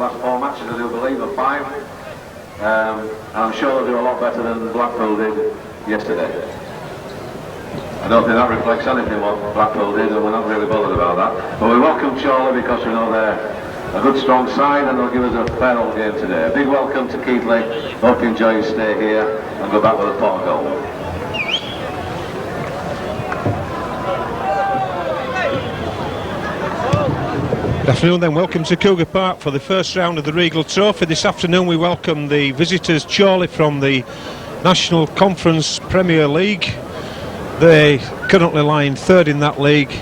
last 4 matches, I do believe, or 5. And I'm sure they'll do a lot better than Blackpool did yesterday. I don't think that reflects anything what Blackpool did, and we're not really bothered about that. But we welcome Chorley because we know they're a good strong side and they'll give us a fair old game today. A big welcome to Keighley. Hope you enjoy your stay here and go back with a 4 goal. Good afternoon then, welcome to Cougar Park for the first round of the Regal Trophy. This afternoon we welcome the visitors Chorley from the National Conference Premier League. They currently lying third in that league,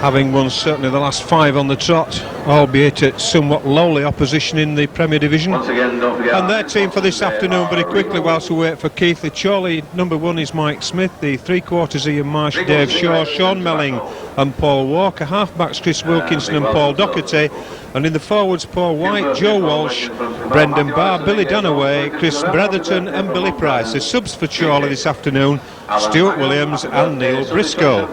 having won certainly the last 5 on the trot, albeit at somewhat lowly opposition in the Premier Division. Once again, don't forget. And their team for this afternoon, very quickly whilst we wait for Keighley. Chorley, number 1 is Mike Smith, the 3/4 Ian Marsh, Dave Shaw, Sean Melling and Paul Walker, half-backs Chris Wilkinson and Paul Docherty, and in the forwards Paul White, Joe Walsh, Brendan Barr, Billy Dunaway, Chris Bretherton and Billy Price. The subs for Chorley this afternoon, Stuart Williams and Neil Briscoe.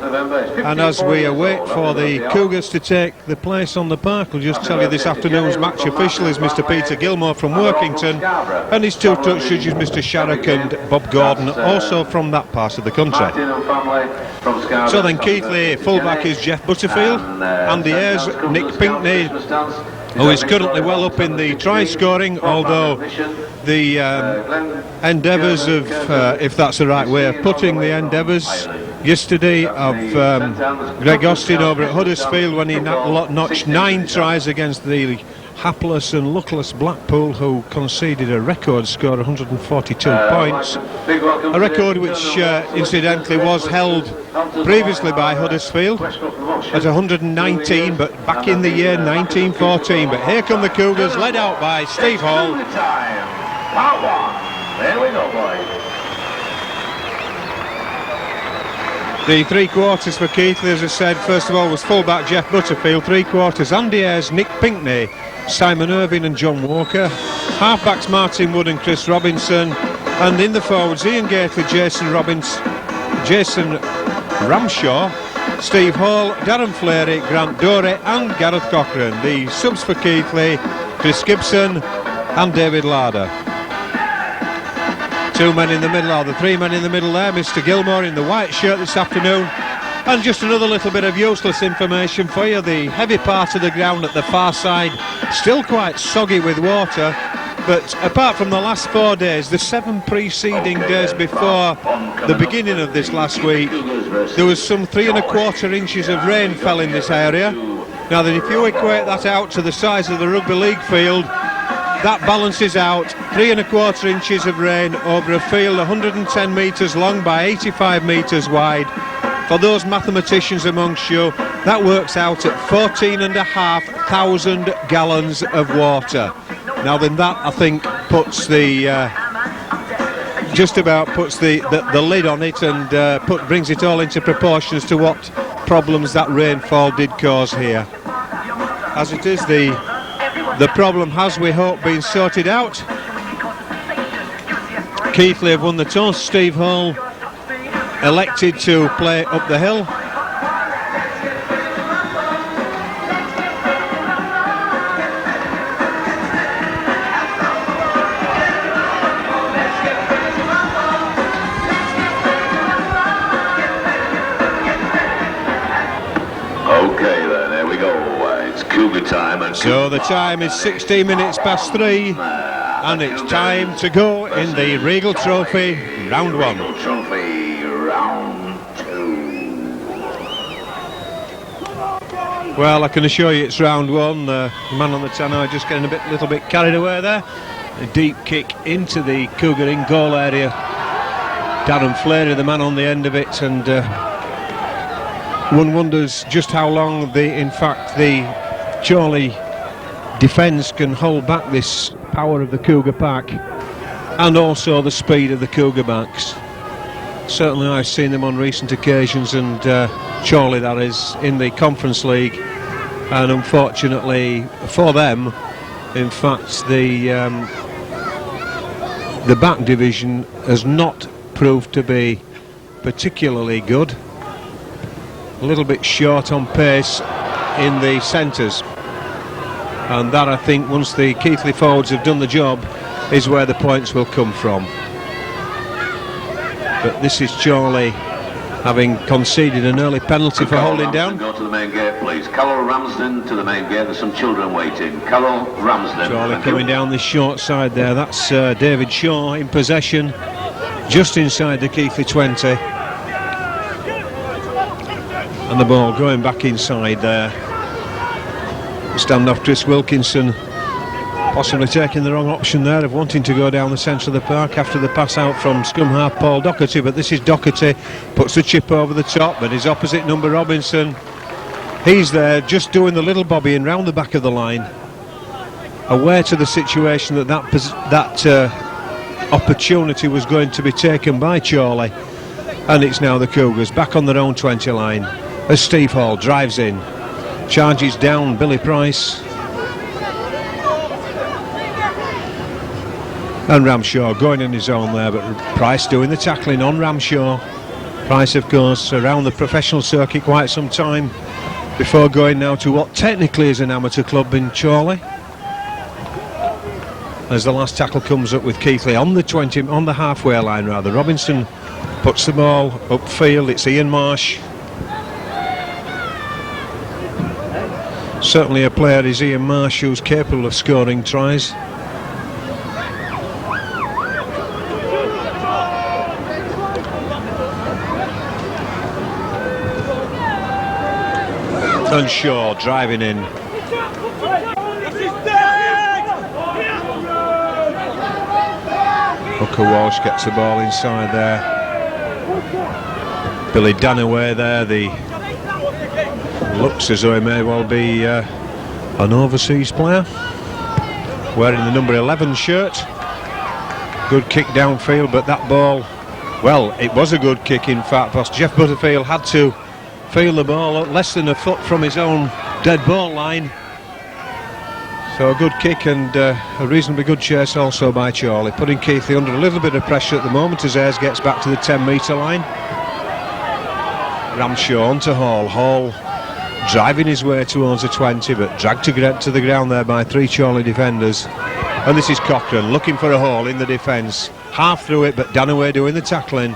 And as we await for the Cougars to take the place on the park, we'll just tell you this afternoon's match official is Mr Peter Gilmore from Workington, and his 2 touch judges Mr Sharrock and Bob Gordon, also from that part of the country. So then Keighley, fullback is Jeff Butterfield, Andy Ayres, Nick Pinkney, who is currently well up in the try scoring, although the endeavours of, if that's the right way of putting the endeavours, yesterday of Greg Austin over at Huddersfield when he notched 9 tries against the hapless and luckless Blackpool, who conceded a record score of 142 points, a record which incidentally was held previously by Huddersfield at 119, but back in the year 1914. But here come the Cougars, led out by Steve Hall. Part 1. There we go, boys. The 3/4 for Keighley, as I said, first of all was fullback Jeff Butterfield, 3/4 Andy Ayres, Nick Pinkney, Simon Irvine and John Walker, half-backs Martin Wood and Chris Robinson, and in the forwards Ian Gately, Jason Ramshaw, Steve Hall, Darren Fleary, Grant Dorey and Gareth Cochrane. The subs for Keighley, Chris Gibson and David Larder. 2 men in the middle, or the 3 men in the middle there, Mr Gilmore in the white shirt this afternoon. And just another little bit of useless information for you, the heavy part of the ground at the far side still quite soggy with water, but apart from the last 4 days, the 7 preceding days before the beginning of this last week, there was some 3 1/4 inches of rain fell in this area. Now then, if you equate that out to the size of the rugby league field, that balances out 3 1/4 inches of rain over a field 110 metres long by 85 metres wide. For those mathematicians amongst you, that works out at 14,500 gallons of water. Now then, that I think puts the just about puts the lid on it and brings it all into proportion as to what problems that rainfall did cause here. As it is, the problem has, we hope, been sorted out. Keighley have won the toss. Steve Hall elected to play up the hill. Okay then, there we go. It's Cougar time. And so the time is 16 minutes past 3, and it's time to go in the Regal Trophy round 1. Regal Trophy round 2. Well, I can assure you it's round 1. The man on the tannoy just getting a little bit carried away there. A deep kick into the Cougar in goal area. Darren Fleary, the man on the end of it, and one wonders just how long the Chorley defence can hold back this power of the Cougar pack, and also the speed of the Cougar backs. Certainly I've seen them on recent occasions, and Chorley, that is, in the Conference League, and unfortunately for them, in fact, the back division has not proved to be particularly good. A little bit short on pace in the centres. and that, I think, once the Keighley forwards have done the job, is where the points will come from. But this is Chorley having conceded an early penalty for holding down. Go to the main gate, please. Carol Ramsden to the main gate. There's some children waiting. Carol Ramsden. Chorley coming down the short side there. That's David Shaw in possession, just inside the Keighley 20. And the ball going back inside there. Standoff Chris Wilkinson possibly taking the wrong option there of wanting to go down the centre of the park after the pass out from scrum half Paul Doherty, but this is Doherty, puts the chip over the top, but his opposite number Robinson, he's there just doing the little bobbing round the back of the line, aware to the situation that opportunity was going to be taken by Chorley, and it's now the Cougars back on their own 20 line as Steve Hall drives in, charges down Billy Price, and Ramshaw going in his own there, but Price doing the tackling on Ramshaw. Price, of course, around the professional circuit quite some time before going now to what technically is an amateur club in Chorley. As the last tackle comes up with Keighley on the halfway line rather. Robinson puts the ball upfield. It's Ian Marsh. Certainly a player is Ian Marsh who's capable of scoring tries. And Shaw driving in. Hooker Walsh gets the ball inside there. Billy Danaway there. Looks as though he may well be an overseas player, wearing the number 11 shirt. Good kick downfield, but that ball, well, it was a good kick in fact, because Jeff Butterfield had to feel the ball less than a foot from his own dead ball line. So a good kick and a reasonably good chase also by Chorley, putting Keighley under a little bit of pressure at the moment as Ayres gets back to the 10-metre line. Ramshaw on to Hall. Hall driving his way towards the 20, but dragged to the ground there by 3 Chorley defenders. And this is Cochrane looking for a hole in the defence. Half through it, but Danaway doing the tackling.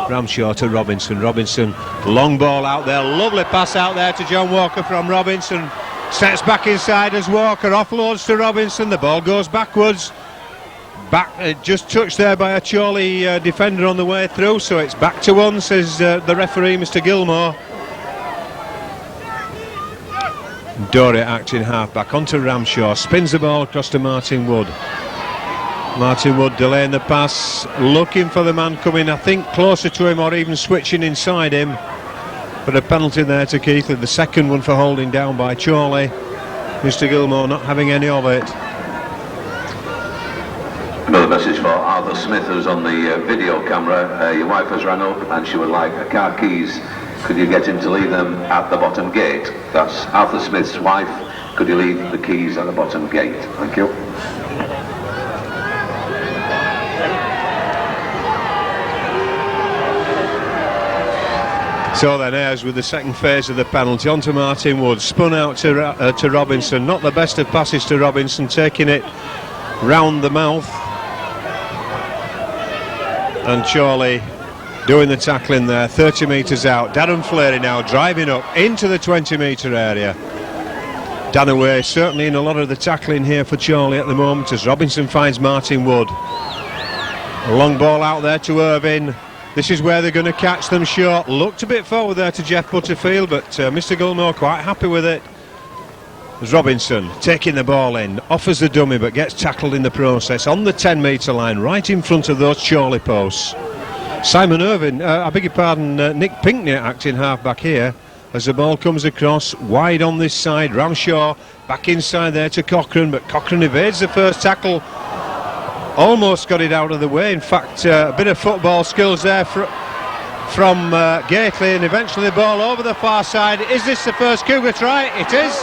Ramshaw to Robinson. Robinson, long ball out there, lovely pass out there to John Walker from Robinson. Steps back inside as Walker offloads to Robinson. The ball goes backwards. Just touched there by a Chorley defender on the way through, so it's back to 1, says the referee, Mr. Gilmore. Dory acting half-back onto Ramshaw, spins the ball across to Martin Wood. Martin Wood delaying the pass, looking for the man coming, I think, closer to him or even switching inside him. But a penalty there to Keighley, the second one for holding down by Chorley. Mr. Gilmore not having any of it. Another message for Arthur Smith, who's on the video camera. Your wife has rang up and she would like her car keys. Could you get him to leave them at the bottom gate? That's Arthur Smith's wife. Could you leave the keys at the bottom gate? Thank you. So then Ayres with the second phase of the penalty onto Martin Wood, spun out to Robinson. Not the best of passes to Robinson, taking it round the mouth. And Chorley doing the tackling there, 30 metres out. Darren Fleary now driving up into the 20-metre area. Danaway certainly in a lot of the tackling here for Chorley at the moment as Robinson finds Martin Wood. A long ball out there to Irvine. This is where they're going to catch them short. Looked a bit forward there to Jeff Butterfield, but Mr. Gilmore quite happy with it. As Robinson taking the ball in, offers the dummy but gets tackled in the process on the 10-metre line, right in front of those Chorley posts. Simon Irvine, I beg your pardon, Nick Pinkney acting half-back here as the ball comes across wide on this side. Ramshaw back inside there to Cochrane, but Cochrane evades the first tackle. Almost got it out of the way. In fact, a bit of football skills there from Keighley, and eventually the ball over the far side. Is this the first Cougar try? It is,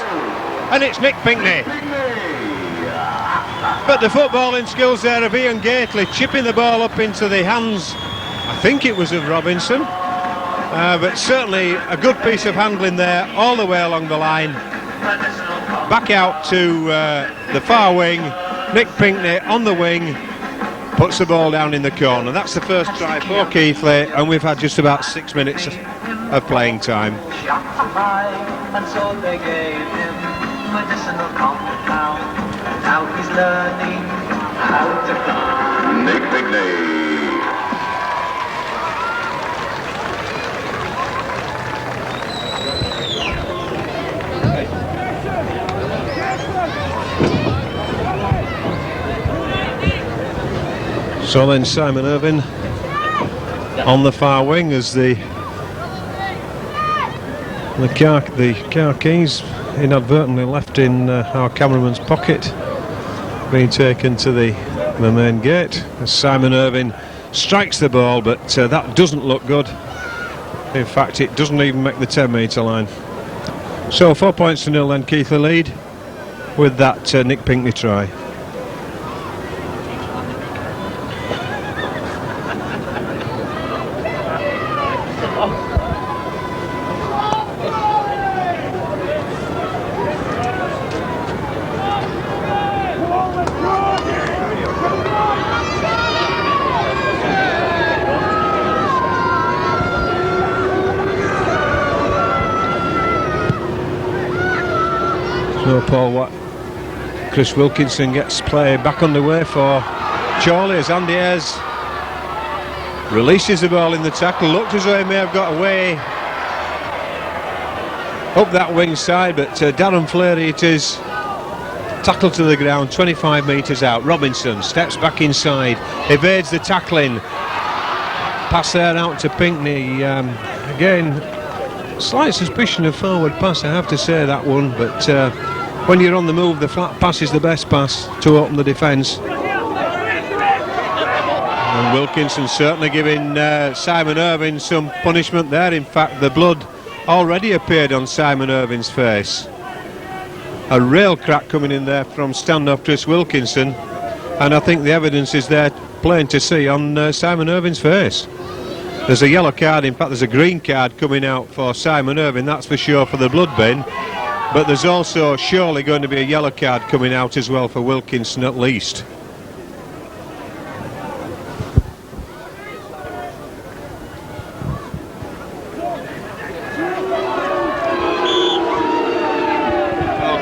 and it's Nick Pinkney. But the footballing skills there of Ian Keighley, chipping the ball up into the hands, I think it was of Robinson, but certainly a good piece of handling there all the way along the line. back out to the far wing. Nick Pinkney on the wing puts the ball down in the corner. That's the first try for Keighley, and we've had just about 6 minutes of playing time. And so they gave him medicinal compound. Now he's learning how to fly. Nick Pinkney. So then Simon Irvine on the far wing as the car keys inadvertently left in our cameraman's pocket, being taken to the main gate as Simon Irvine strikes the ball, but that doesn't look good. In fact, it doesn't even make the 10-metre line. So 4 points to 0 then, Keighley lead with that Nick Pinkney try. So Chris Wilkinson gets play back underway for Chroley as Andy Ayres releases the ball in the tackle. Looked as though he may have got away up that wing side, but Darren Fleary it is. Tackle to the ground, 25 metres out. Robinson steps back inside, evades the tackling. Pass there out to Pinkney. Again, slight suspicion of forward pass, I have to say, that one, but when you're on the move, the flat pass is the best pass to open the defence. And Wilkinson certainly giving Simon Irvine some punishment there. In fact, the blood already appeared on Simon Irvine's face. A real crack coming in there from standoff Chris Wilkinson, and I think the evidence is there plain to see on Simon Irvine's face. There's a yellow card, in fact there's a green card coming out for Simon Irvine, that's for sure, for the blood bin, but there's also surely going to be a yellow card coming out as well for Wilkinson at least.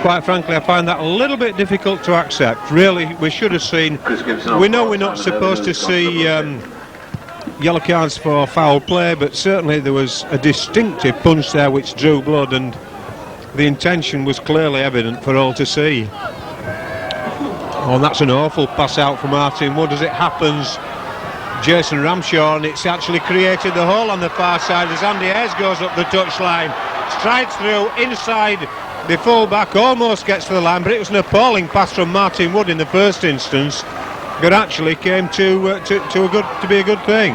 Quite frankly, I find that a little bit difficult to accept. Really, we should have seen. We know we're not supposed to see yellow cards for foul play, but certainly there was a distinctive punch there which drew blood, and the intention was clearly evident for all to see. Oh, and that's an awful pass out from Martin Wood as it happens. Jason Ramshaw, and it's actually created the hole on the far side as Andy Ayres goes up the touchline, strides through inside. The full-back almost gets to the line, but it was an appalling pass from Martin Wood in the first instance that actually came to be a good thing.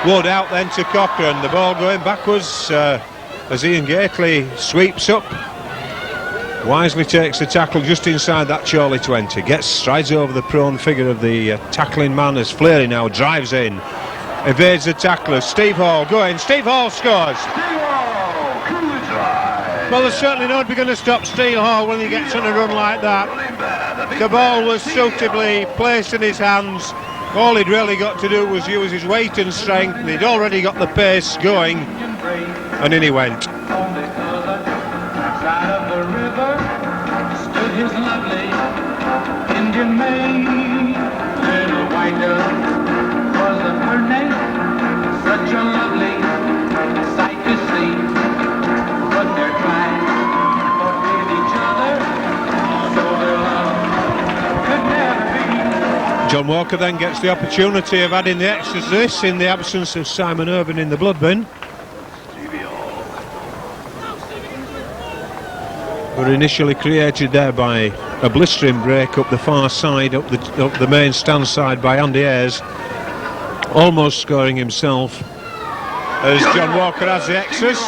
Wood out then to Cochrane, the ball going backwards as Ian Keighley sweeps up. Wisely takes the tackle just inside that Chroley 20, strides over the prone figure of the tackling man as Fleary now drives in, evades the tackler. Steve Hall going, Steve Hall scores. Well, there's certainly nobody going to stop Steve Hall when he gets on a run like that. The ball was suitably placed in his hands. All he'd really got to do was use his weight and strength, and he'd already got the pace going, and in he went. On the other side of the river stood his lovely Indian maid. Little white dove was her name. Such a lovely sight to see. But they're trying to forgive each other, so their love could never be. John Walker then gets the opportunity of adding the extra to this in the absence of Simon Irvine in the blood bin. Were initially created there by a blistering break up the far side, up the main stand side by Andy Ayres, almost scoring himself as John Walker has the extras.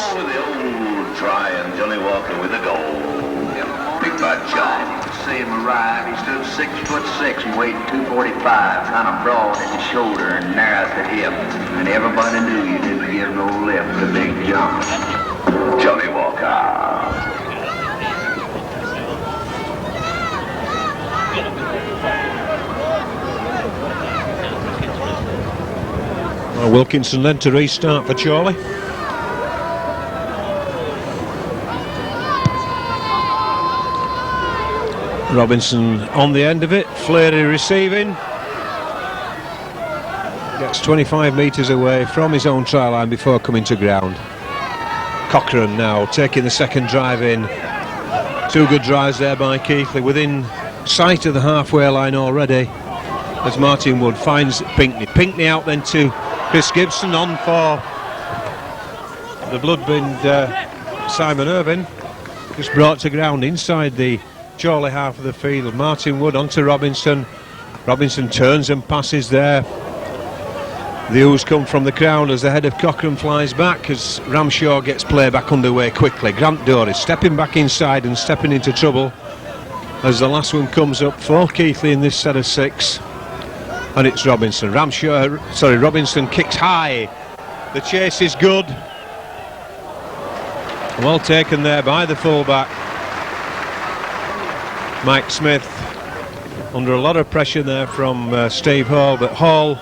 Try and Johnny Walker with a goal. Big bad John. To see him arrive, he stood 6'6" and weighed 245, kind of broad at the shoulder and narrow at the hip, and everybody knew you didn't give no lift to Big John. Johnny Walker. Wilkinson then to restart for Chorley. Robinson on the end of it, Fleary receiving. Gets 25 metres away from his own try line before coming to ground. Cochrane now taking the second drive in. 2 good drives there by Keighley, within sight of the halfway line already, as Martin Wood finds Pinckney. Pinckney out then to Chris Gibson, on for the blood-binned Simon Irvine. Just brought to ground inside the Chorley half of the field. Martin Wood onto Robinson. Robinson turns and passes there. The ooze come from the crowd as the head of Cochrane flies back, as Ramshaw gets play back underway quickly. Grant Doris stepping back inside and stepping into trouble as the last one comes up for Keighley in this set of 6. And it's Robinson. Robinson kicks high. The chase is good. Well taken there by the fullback, Mike Smith, under a lot of pressure there from Steve Hall, but Hall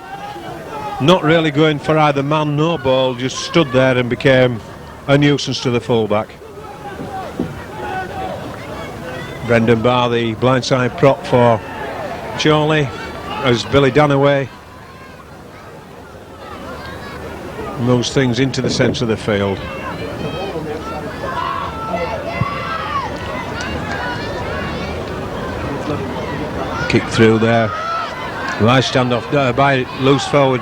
not really going for either man nor ball, just stood there and became a nuisance to the fullback. Brendan Barr, the blindside prop for Chorley, as Billy Danaway moves things into the centre of the field. Kick through there. Nice standoff by loose forward.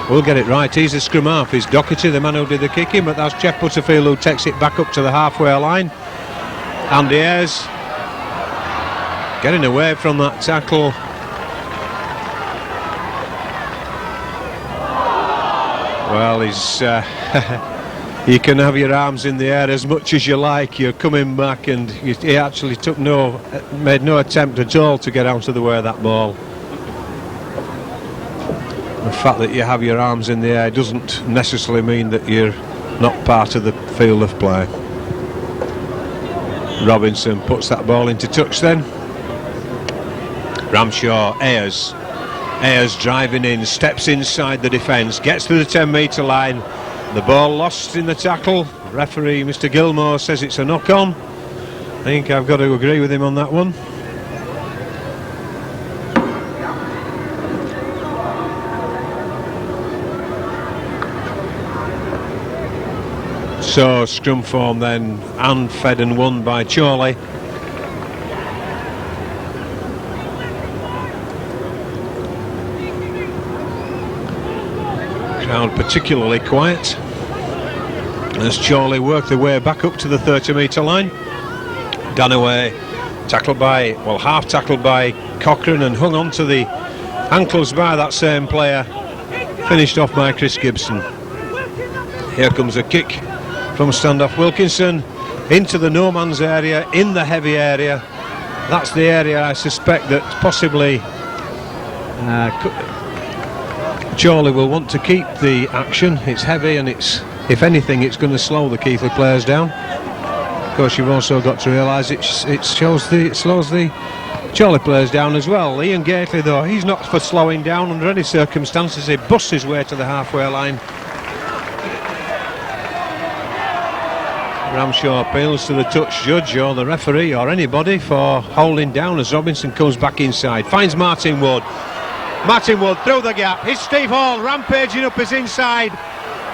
We'll get it right. He's the scrum half. It's Doherty, the man who did the kicking, but that's Jeff Butterfield who takes it back up to the halfway line. Andy Ayres getting away from that tackle. Well, he's you can have your arms in the air as much as you like. You're coming back, and he actually made no attempt at all to get out of the way of that ball. The fact that you have your arms in the air doesn't necessarily mean that you're not part of the field of play. Robinson puts that ball into touch then. Ramshaw, Ayres driving in, steps inside the defence, gets to the 10-metre line. The ball lost in the tackle. Referee Mr. Gilmore says it's a knock-on. I think I've got to agree with him on that one. So scrum form then, and fed and won by Chorley. Crowd particularly quiet as Chorley work their way back up to the 30-metre line. Danaway half tackled by Cochrane and hung on to the ankles by that same player. Finished off by Chris Gibson. Here comes a kick from standoff Wilkinson into the no man's area, in the heavy area. That's the area I suspect that possibly Chorley will want to keep the action. It's heavy, and if anything, it's going to slow the Keighley players down. Of course, you've also got to realise it slows the Chorley players down as well. Ian Gately, though, he's not for slowing down under any circumstances. He busts his way to the halfway line. Ramshaw appeals to the touch judge or the referee or anybody for holding down as Robinson comes back inside. Finds Martin Wood. Martin Wood through the gap. Here's Steve Hall rampaging up his inside.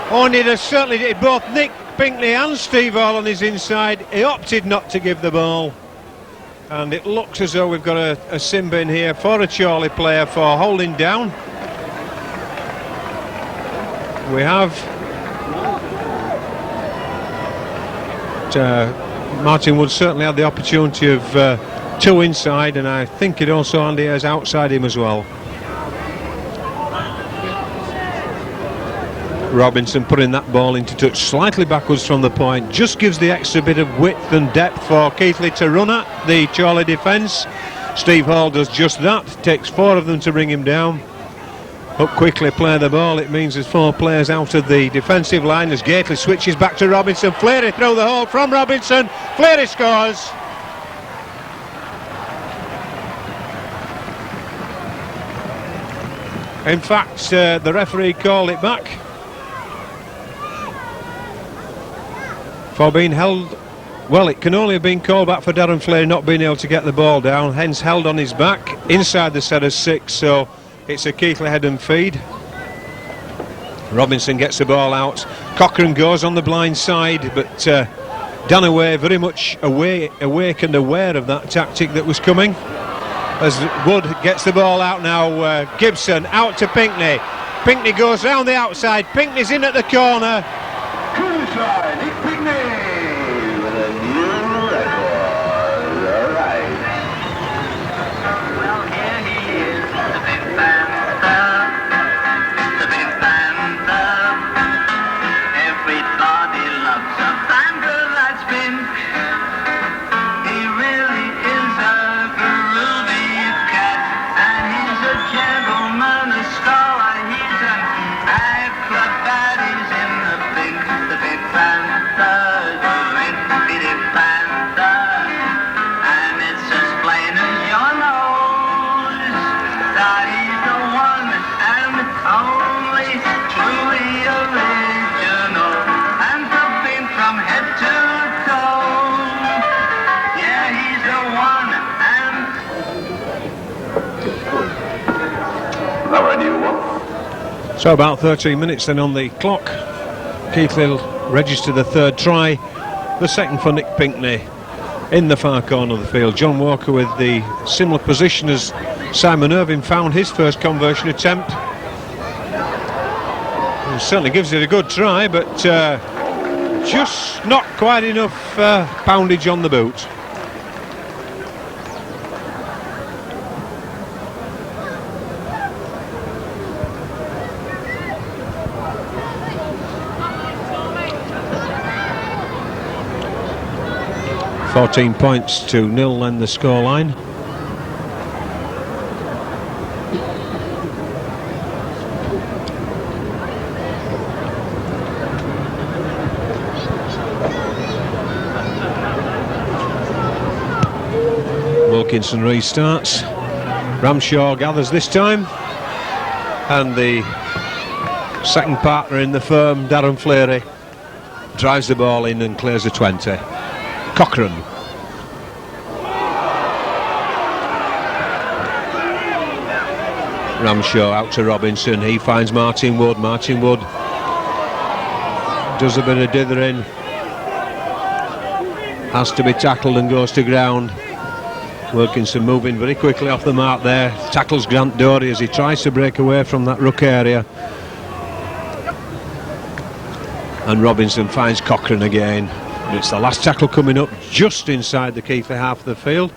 Certainly did both Nick Pinckney and Steve Hall on his inside. He opted not to give the ball. And it looks as though we've got a sin bin here for a Chorley player for holding down. We have Martin Wood certainly had the opportunity of 2 inside, and I think it also Andy Ayres outside him as well. Robinson putting that ball into touch slightly backwards from the point, just gives the extra bit of width and depth for Keighley to run at the Chorley defence. Steve Hall does just that, takes 4 of them to bring him down. Up quickly, play the ball. It means there's 4 players out of the defensive line as Gately switches back to Robinson. Fleary through the hole from Robinson. Fleary scores. In fact, the referee called it back for being held. Well, it can only have been called back for Darren Flair not being able to get the ball down, hence held on his back inside the set of 6, so it's a Keighley head and feed. Robinson gets the ball out, Cochrane goes on the blind side, but Danaway very much awake and aware of that tactic that was coming. As Wood gets the ball out now, Gibson out to Pinkney. Pinkney goes round the outside, Pinkney's in at the corner. Inside, Nick Pinkney with a new record. All right. Well, here he is, the big panther, the big panther. Everybody loves a panther that's pink. He really is a groovy cat, and he's a gentleman, a scholar. He's an acrobat. He's in the big panther, the big panther, and it's as plain as your nose that he's the one and only truly original, and the pink from head to toe. Yeah, he's the one and now a new one. So about 13 minutes then on the clock. Keighley will register the third try, the second for Nick Pinkney in the far corner of the field. John Walker with the similar position as Simon Irving found his first conversion attempt. It certainly gives it a good try, but just not quite enough poundage on the boot. £14 points to 0 then the scoreline. Wilkinson restarts. Ramshaw gathers this time, and the second partner in the firm, Darren Fleary, drives the ball in and clears a 20. Cochrane. Ramshaw out to Robinson. He finds Martin Wood. Martin Wood does a bit of dithering. Has to be tackled and goes to ground. Wilkinson moving very quickly off the mark there. Tackles Grant Dory as he tries to break away from that ruck area. And Robinson finds Cochrane again. It's the last tackle coming up just inside the Keighley half of the field.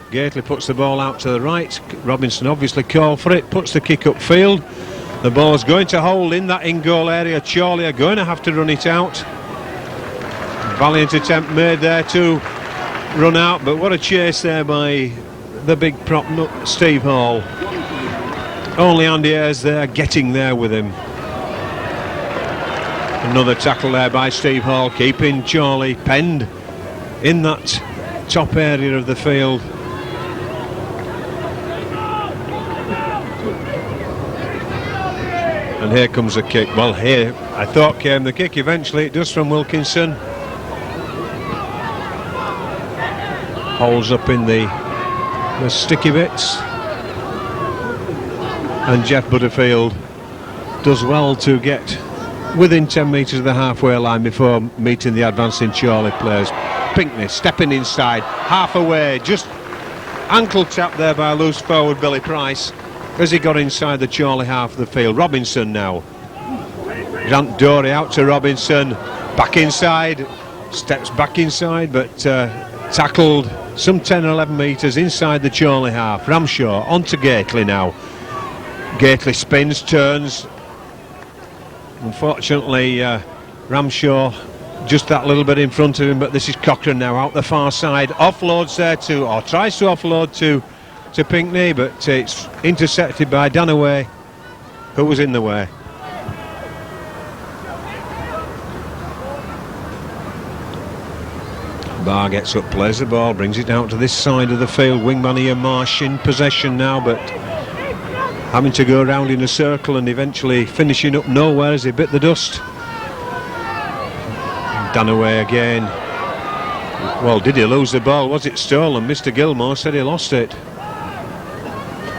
Gately puts the ball out to the right. Robinson obviously called for it, puts the kick upfield. The ball's going to hold in that in-goal area. Chorley are going to have to run it out. Valiant attempt made there to run out, but what a chase there by the big prop Steve Hall. Only Andy Ayres there getting there with him. Another tackle there by Steve Hall, keeping Chorley penned in that top area of the field. And here comes a kick. Well, here I thought came the kick. Eventually it does from Wilkinson. Holds up in the sticky bits. And Jeff Butterfield does well to get within 10 metres of the halfway line before meeting the advancing Chorley players. Pinkney stepping inside, half away, just ankle tap there by loose forward Billy Price as he got inside the Chorley half of the field. Robinson now. Grant Dory out to Robinson, back inside, steps back inside, but tackled some 10 or 11 metres inside the Chorley half. Ramshaw onto Gately now. Gately spins, turns. Unfortunately, Ramshaw just that little bit in front of him, but this is Cochrane now out the far side. Offloads there to, or tries to offload to Pinkney, but it's intercepted by Danaway, who was in the way. Barr gets up, plays the ball, brings it out to this side of the field. Wingman Ian Marsh in possession now, but having to go around in a circle and eventually finishing up nowhere as he bit the dust. Dunaway again. Well, did he lose the ball? Was it stolen? Mr. Gilmore said he lost it.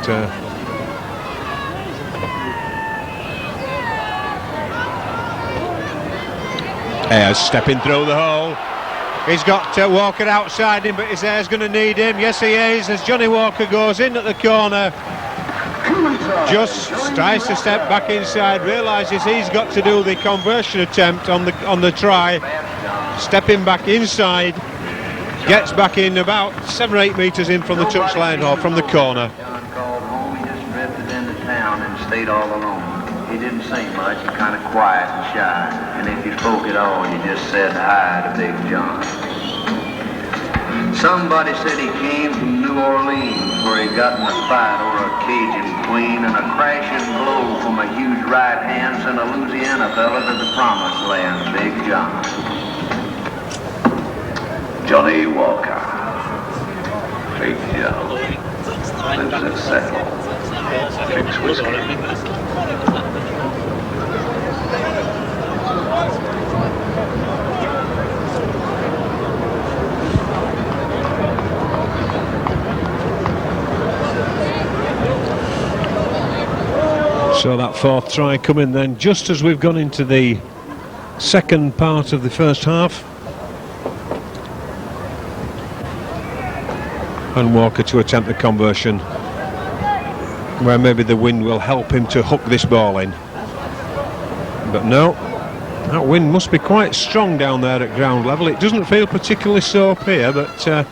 But, Ayres stepping through the hole. He's got Walker outside him, but his Ayres going to need him. Yes, he is, as Johnny Walker goes in at the corner. Just tries to step back inside, realises he's got to do the conversion attempt on the try. Stepping back inside, gets back in about 7 or 8 metres in from the touchline or from the corner. John called home, he just drifted into town and stayed all alone. He didn't say much, kind of quiet and shy. And if you spoke at all, you just said hi to Big John. Somebody said he came from New Orleans, where he got in a fight over a Cajun queen, and a crashing blow from a huge right hand sent a Louisiana fella to the promised land, Big John. Johnny Walker. Big John. Lives in Settle. Drinks whiskey. So that fourth try coming then just as we've gone into the second part of the first half. And Walker to attempt the conversion, where maybe the wind will help him to hook this ball in. But no, that wind must be quite strong down there at ground level. It doesn't feel particularly so up here, but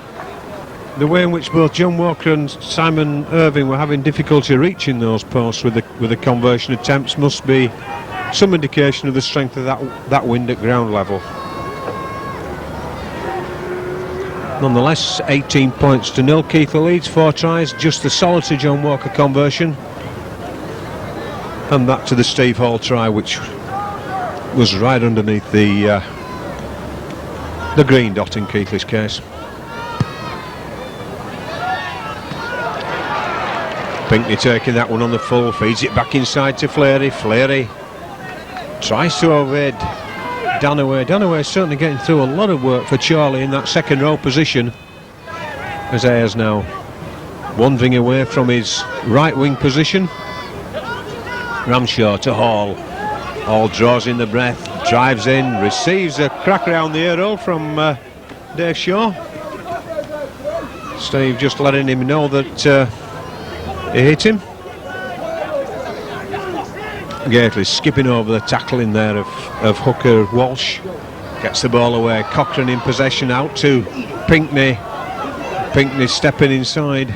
the way in which both John Walker and Simon Irving were having difficulty reaching those posts with the conversion attempts must be some indication of the strength of that wind at ground level. Nonetheless, 18 points to 0. Keighley leads 4 tries, just the solitary John Walker conversion, and that to the Steve Hall try, which was right underneath the green dot in Keighley's case. Pinckney taking that one on the full, feeds it back inside to Fleury. Fleury tries to evade Dunaway. Dunaway certainly getting through a lot of work for Charlie in that second row position, as Ayres now wandering away from his right wing position. Ramshaw to Hall. Hall draws in the breath, drives in, receives a crack around the arrow from Dave Shaw. Steve just letting him know that he hit him. Keighley skipping over the tackle in there of hooker Walsh. Gets the ball away. Cochrane in possession, out to Pinckney. Pinckney stepping inside.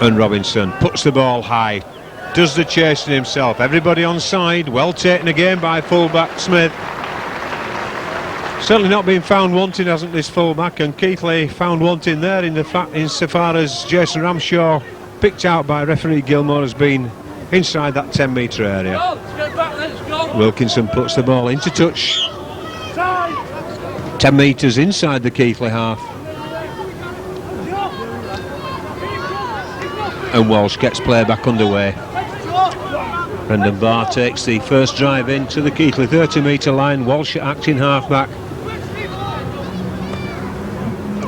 And Robinson puts the ball high. Does the chasing himself. Everybody on side. Well taken again by fullback Smith. Certainly not been found wanting, hasn't this fullback, and Keighley found wanting there insofar as Jason Ramshaw, picked out by referee Gilmore, has been inside that 10-metre area. Wilkinson puts the ball into touch. 10 metres inside the Keighley half. And Walsh gets play back underway. Brendan Barr takes the first drive into the Keighley 30-metre line. Walsh acting half-back.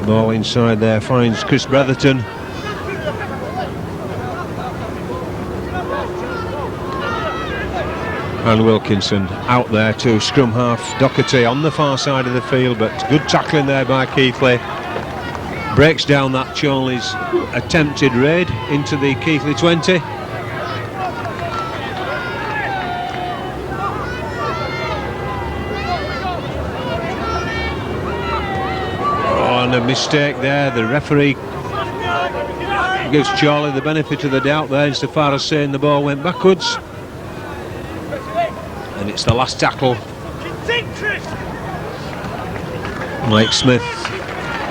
Ball inside there finds Chris Bretherton. And Wilkinson out there to scrum half Doherty on the far side of the field, but good tackling there by Keighley. Breaks down that Charlie's attempted raid into the Keighley 20. And a mistake there. The referee gives Charlie the benefit of the doubt there insofar as saying the ball went backwards. And it's the last tackle. Mike Smith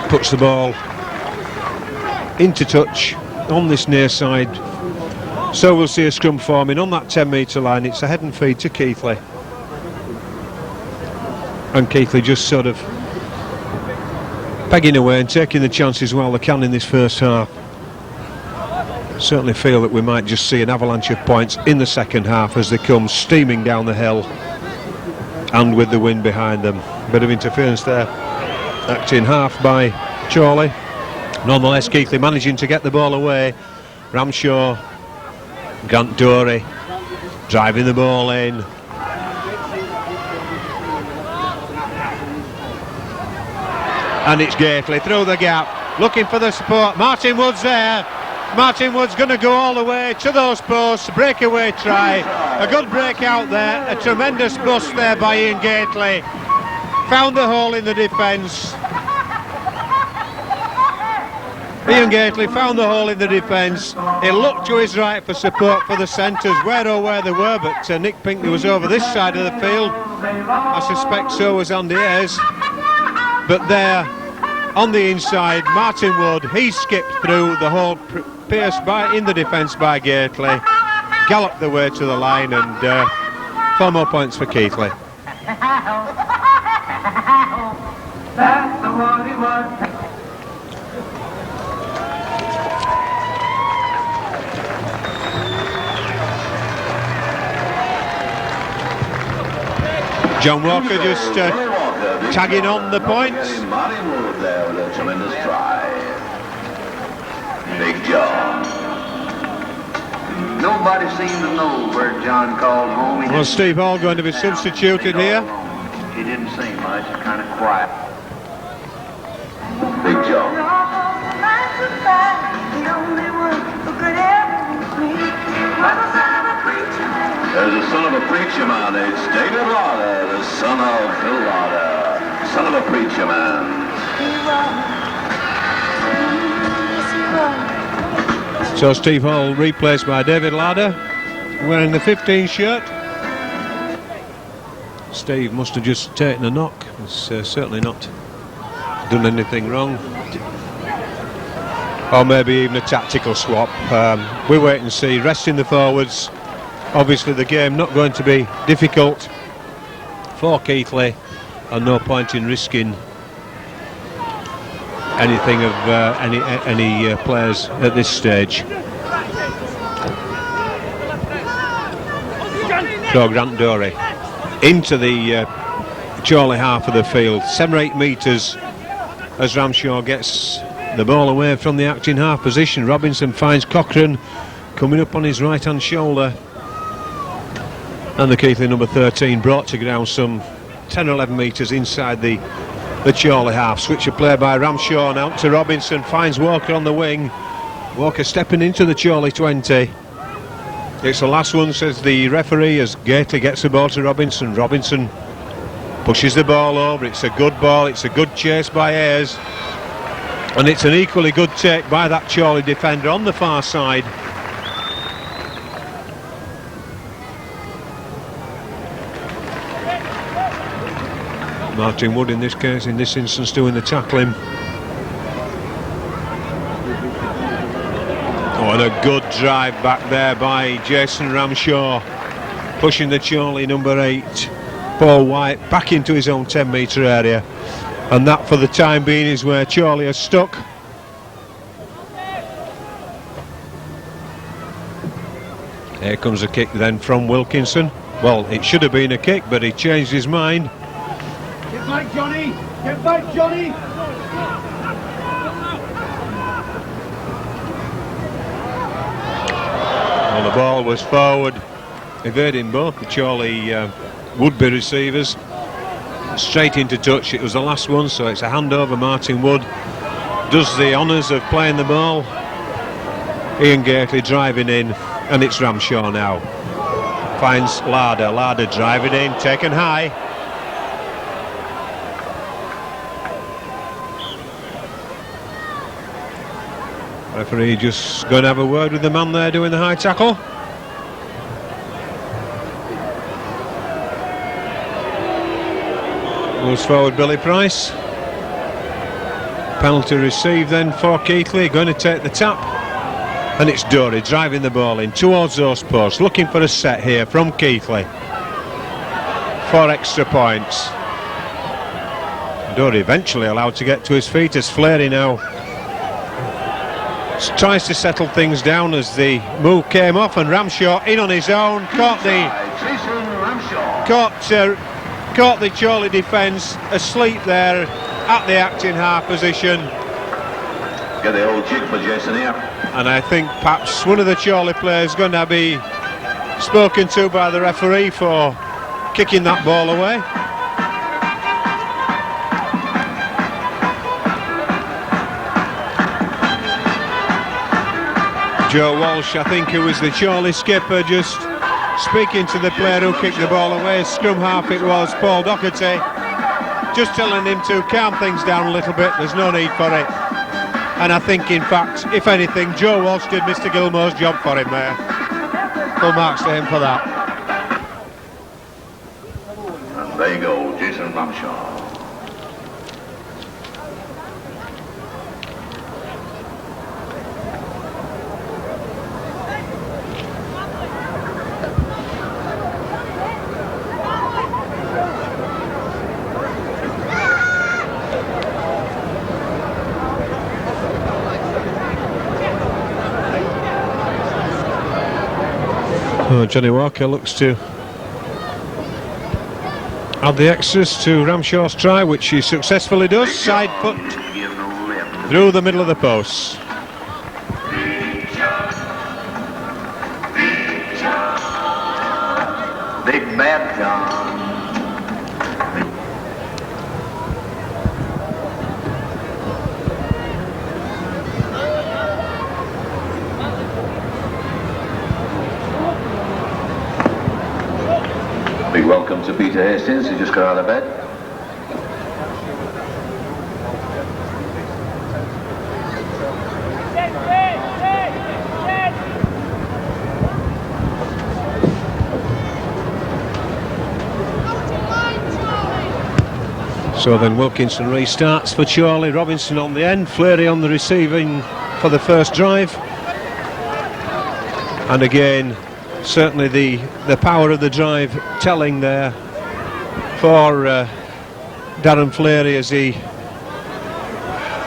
puts the ball into touch on this near side. So we'll see a scrum forming on that 10-metre line. It's a head and feed to Keighley. And Keighley just sort of pegging away and taking the chances while they can in this first half. Certainly feel that we might just see an avalanche of points in the second half as they come steaming down the hill and with the wind behind them. Bit of interference there, acting half by Chroley. Nonetheless, Keighley managing to get the ball away. Ramshaw, Grant Dory driving the ball in. And it's Keighley through the gap, looking for the support. Martin Wood's there. Martin Wood's going to go all the way to those posts. Breakaway try. A good break out there. A tremendous bust there by Ian Keighley. Found the hole in the defence. Ian Keighley found the hole in the defence. He looked to his right for support for the centres, where or where they were, but Nick Pinkley was over this side of the field. I suspect so was Andy Ayres. But there, on the inside, Martin Wood, he skipped through the hole pierced in the defence by Keighley, galloped the way to the line, and 4 more points for Keighley. That's the one he was. John Walker just tagging on the points. Martin Wood there with a tremendous try. Big John. Nobody seemed to know where John called home. Well, Steve Hall going to be substituted here. He didn't say much, kind of quiet. Big John. There's a son of a preacher man. It's David Lauder, the son of Phil Lauder, son of a preacher man. So Steve Hall replaced by David Lauder, wearing the 15 shirt. Steve must have just taken a knock. He's certainly not done anything wrong. Or maybe even a tactical swap. We wait and see. Resting the forwards. Obviously the game not going to be difficult for Keighley, and no point in risking anything of any players at this stage. So Grant Dory into the Chroley half of the field, 7 or 8 metres as Ramshaw gets the ball away from the acting half position. Robinson finds Cochrane coming up on his right hand shoulder, and the Keighley number 13 brought to ground some 10 or 11 metres inside the Chroley half. Switch of play by Ramshaw now to Robinson, finds Walker on the wing. Walker stepping into the Chroley 20. It's the last one, says the referee, as Keighley gets the ball to Robinson. Robinson pushes the ball over. It's a good ball, it's a good chase by Ayres, and it's an equally good take by that Chroley defender on the far side. Martin Wood in this case, in this instance, doing the tackling. Oh, and a good drive back there by Jason Ramshaw, pushing the Chroley number 8, Paul White, back into his own 10 metre area, and that for the time being is where Chroley is stuck. Here comes a kick then from Wilkinson. Well, it should have been a kick, but he changed his mind. Get back, Johnny! Get back, Johnny! Well, the ball was forward, evading both the Chroley would-be receivers. Straight into touch. It was the last one, so it's a handover. Martin Wood does the honours of playing the ball. Ian Keighley driving in, and it's Ramshaw now. Finds Larder. Larder driving in, taken high. Referee just going to have a word with the man there doing the high tackle. Moves forward Billy Price. Penalty received then for Keighley, going to take the tap. And it's Dory driving the ball in towards those posts, looking for a set here from Keighley. 4 extra points. Dory eventually allowed to get to his feet as Fleary now tries to settle things down as the move came off, and Ramshaw in on his own, caught the Chorley defence asleep there at the acting half position. Get the old jig for Jason here. And I think perhaps one of the Chorley players is going to be spoken to by the referee for kicking that ball away. Joe Walsh, I think, who was the Chorley skipper, just speaking to the player who kicked the ball away. Scrum half it was, Paul Doherty, just telling him to calm things down a little bit, there's no need for it. And I think, in fact, if anything, Joe Walsh did Mr Gilmore's job for him there. Full marks to him for that. And there you go, Jason Ramshaw. Oh, Johnny Walker looks to add the extras to Ramshaw's try, which he successfully does. Side foot through the middle of the post. Big Bad John. Big welcome to Peter Hastings, who just got out of bed. So then Wilkinson restarts for Chorley. Robinson on the end, Fleury on the receiving for the first drive. And again, certainly the power of the drive telling there for Darren Fleury, as he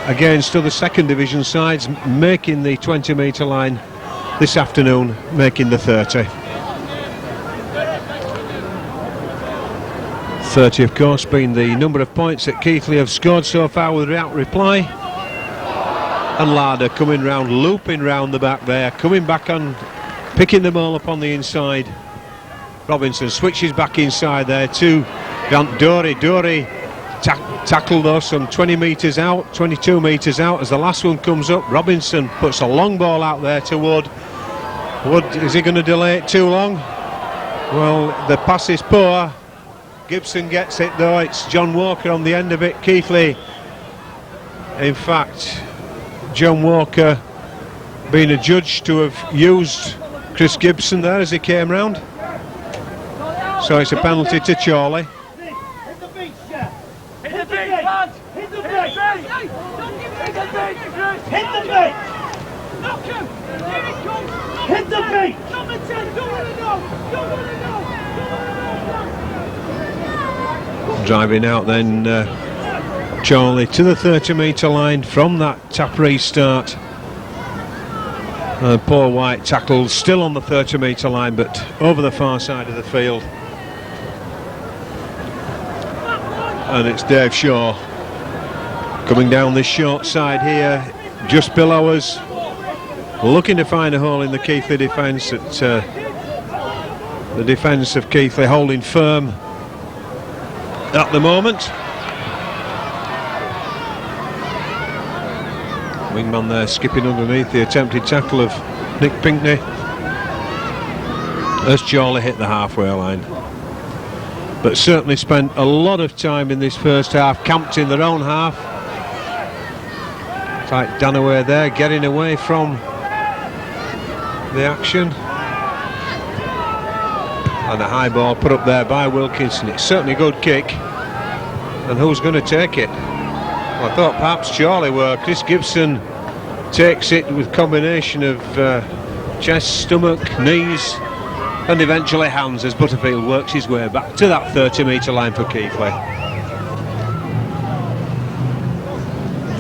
against other second division sides, making the 20-metre line this afternoon, making the 30. 30, of course, being the number of points that Keighley have scored so far without reply. And Larder coming round, looping round the back there, coming back on, picking them all up on the inside. Robinson switches back inside there to Grant Dory. Dory tackled though some 20 metres out, 22 metres out as the last one comes up. Robinson puts a long ball out there to Wood. Wood, is he going to delay it too long? Well, the pass is poor. Gibson gets it though. It's John Walker on the end of it. Keighley, in fact, John Walker being adjudged to have used Chris Gibson there as he came round. So it's a penalty to Chorley. Hit the beach, Jeff. Hit the beach, lads. Hit the beach. Hit the beach. Knock him. Here it comes. Hit the beach. Number 10. Don't want to know. Don't want to know. Driving out then Chorley to the 30-metre line from that tap restart. Paul White tackled still on the 30-metre line, but over the far side of the field. And it's Dave Shaw coming down this short side here, just below us, looking to find a hole in the Keighley defence. The defence of Keighley holding firm at the moment. Wingman there skipping underneath the attempted tackle of Nick Pinkney as Chorley hit the halfway line. But certainly spent a lot of time in this first half camped in their own half. Like Danaway there getting away from the action. And a high ball put up there by Wilkinson. It's certainly a good kick. And who's going to take it? Well, I thought perhaps Chorley were. Chris Gibson takes it with combination of chest, stomach, knees, and eventually hands as Butterfield works his way back to that 30-metre line for Keighley.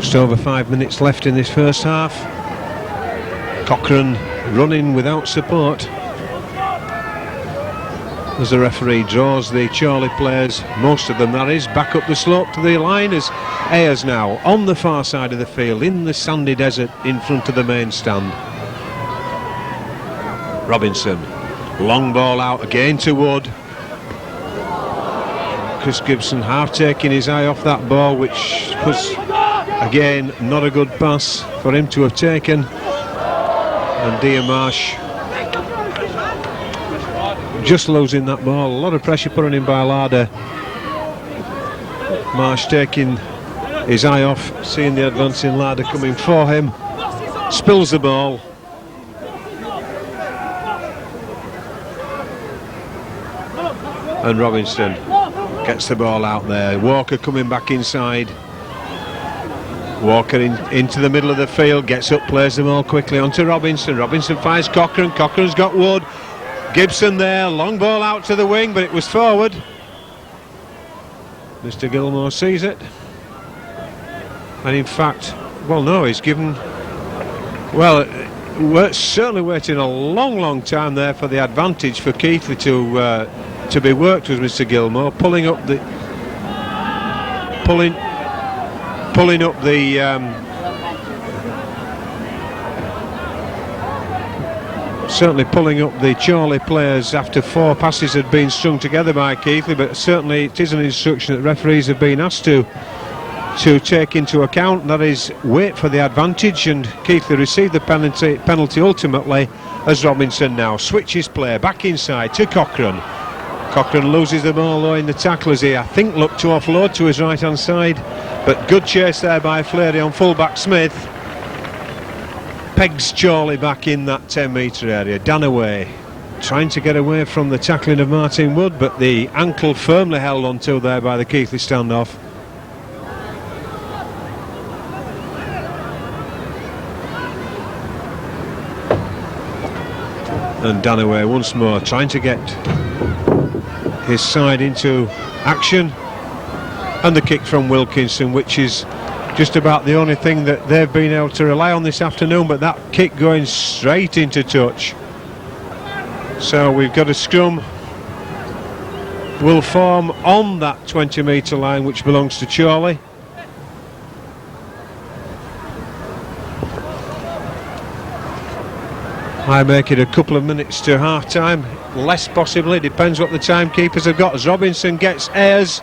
Just over 5 minutes left in this first half. Cochrane running without support as the referee draws the Chorley players, most of them that is, back up the slope to the line as Ayers now on the far side of the field in the sandy desert in front of the main stand. Robinson, long ball out again to Wood. Chris Gibson half taking his eye off that ball, which was again not a good pass for him to have taken. And Dear Marsh just losing that ball. A lot of pressure put on him by Larder. Marsh taking his eye off, seeing the advancing Larder coming for him, spills the ball. And Robinson gets the ball out there. Walker coming back inside. Walker into the middle of the field, gets up, plays the ball quickly onto Robinson. Robinson finds Cochrane. Cochrane's got Wood. Gibson there, long ball out to the wing, but it was forward. Mr. Gilmore sees it. And in fact, well, no, he's given... Well, we're certainly waiting a long time there for the advantage for Keighley to be worked with Mr. Gilmore, pulling up the certainly pulling up the Chorley players after 4 passes had been strung together by Keighley, but certainly it is an instruction that referees have been asked to take into account, and that is wait for the advantage, and Keighley received the penalty ultimately as Robinson now switches play back inside to Cochrane. Cochrane loses the ball though in the tackle as he, I think, looked to offload to his right hand side, but good chase there by Fleury on full-back Smith. Pegs Chorley back in that 10-metre area. Danaway trying to get away from the tackling of Martin Wood, but the ankle firmly held onto there by the Keighley standoff. And Danaway once more trying to get his side into action, and the kick from Wilkinson, which is just about the only thing that they've been able to rely on this afternoon, but that kick going straight into touch. So we've got a scrum will form on that 20-metre line which belongs to Chorley. I make it a couple of minutes to half time, less possibly, depends what the timekeepers have got, as Robinson gets Ayers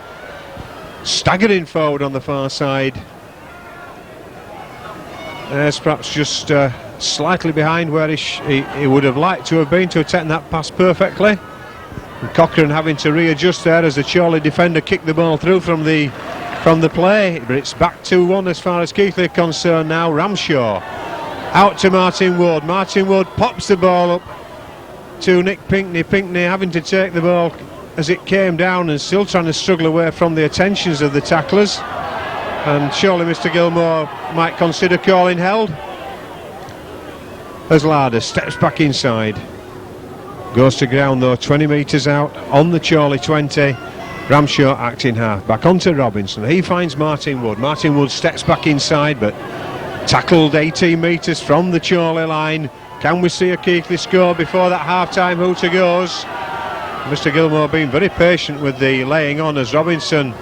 staggering forward on the far side. Ayers perhaps just slightly behind where he would have liked to have been to have taken that pass perfectly. And Cochrane having to readjust there as the Chorley defender kicked the ball through from the play, but it's back 2-1 as far as Keighley are concerned now. Ramshaw out to Martin Wood. Martin Wood pops the ball up to Nick Pinkney. Pinkney having to take the ball as it came down and still trying to struggle away from the attentions of the tacklers. And surely Mr. Gilmore might consider calling held. As Larder steps back inside. Goes to ground though, 20 metres out on the Chorley 20. Ramshaw acting half. Back onto Robinson. He finds Martin Wood. Martin Wood steps back inside, but tackled 18 metres from the Chorley line. Can we see a Keighley score before that half-time hooter goes? Mr. Gilmore being very patient with the laying on as Robinson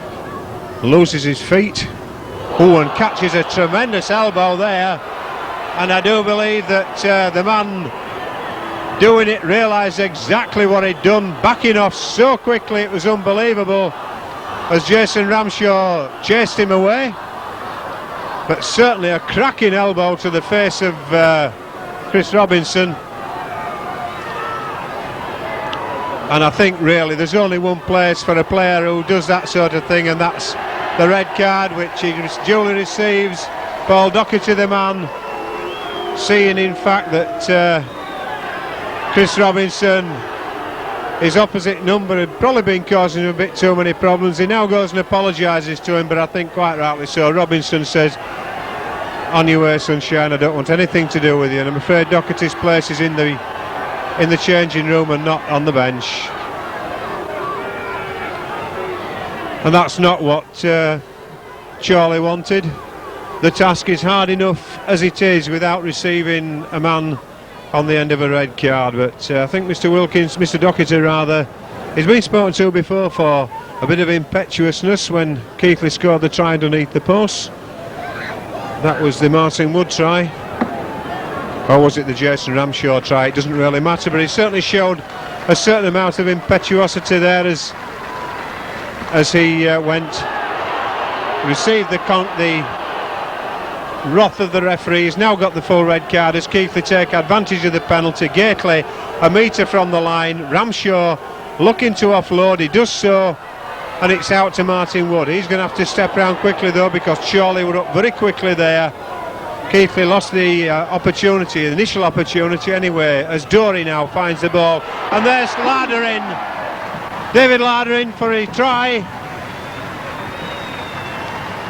loses his feet. Oh, and catches a tremendous elbow there. And I do believe that the man doing it realised exactly what he'd done, backing off so quickly it was unbelievable as Jason Ramshaw chased him away. But certainly a cracking elbow to the face of Chris Robinson. And I think really there's only one place for a player who does that sort of thing, and that's the red card, which he duly receives. Paul Docherty, the man, seeing in fact that Chris Robinson, his opposite number, had probably been causing him a bit too many problems. He now goes and apologises to him, but I think quite rightly so. Robinson says, on your way, sunshine, I don't want anything to do with you. And I'm afraid Docherty's place is in the changing room and not on the bench. And that's not what Chorley wanted. The task is hard enough as it is without receiving a man on the end of a red card, but I think Mr. Doherty rather, he's been spoken to before for a bit of impetuousness when Keighley scored the try underneath the post. That was the Martin Wood try, or was it the Jason Ramshaw try? It doesn't really matter, but he certainly showed a certain amount of impetuosity there as he received the wrath of the referee. He's now got the full red card as Keighley take advantage of the penalty. Keighley a metre from the line, Ramshaw looking to offload, he does so, and it's out to Martin Wood. He's going to have to step round quickly though, because Chroley were up very quickly there. Keighley lost the opportunity, the initial opportunity anyway, as Dory now finds the ball, and there's Larder in, David Larder in for a try.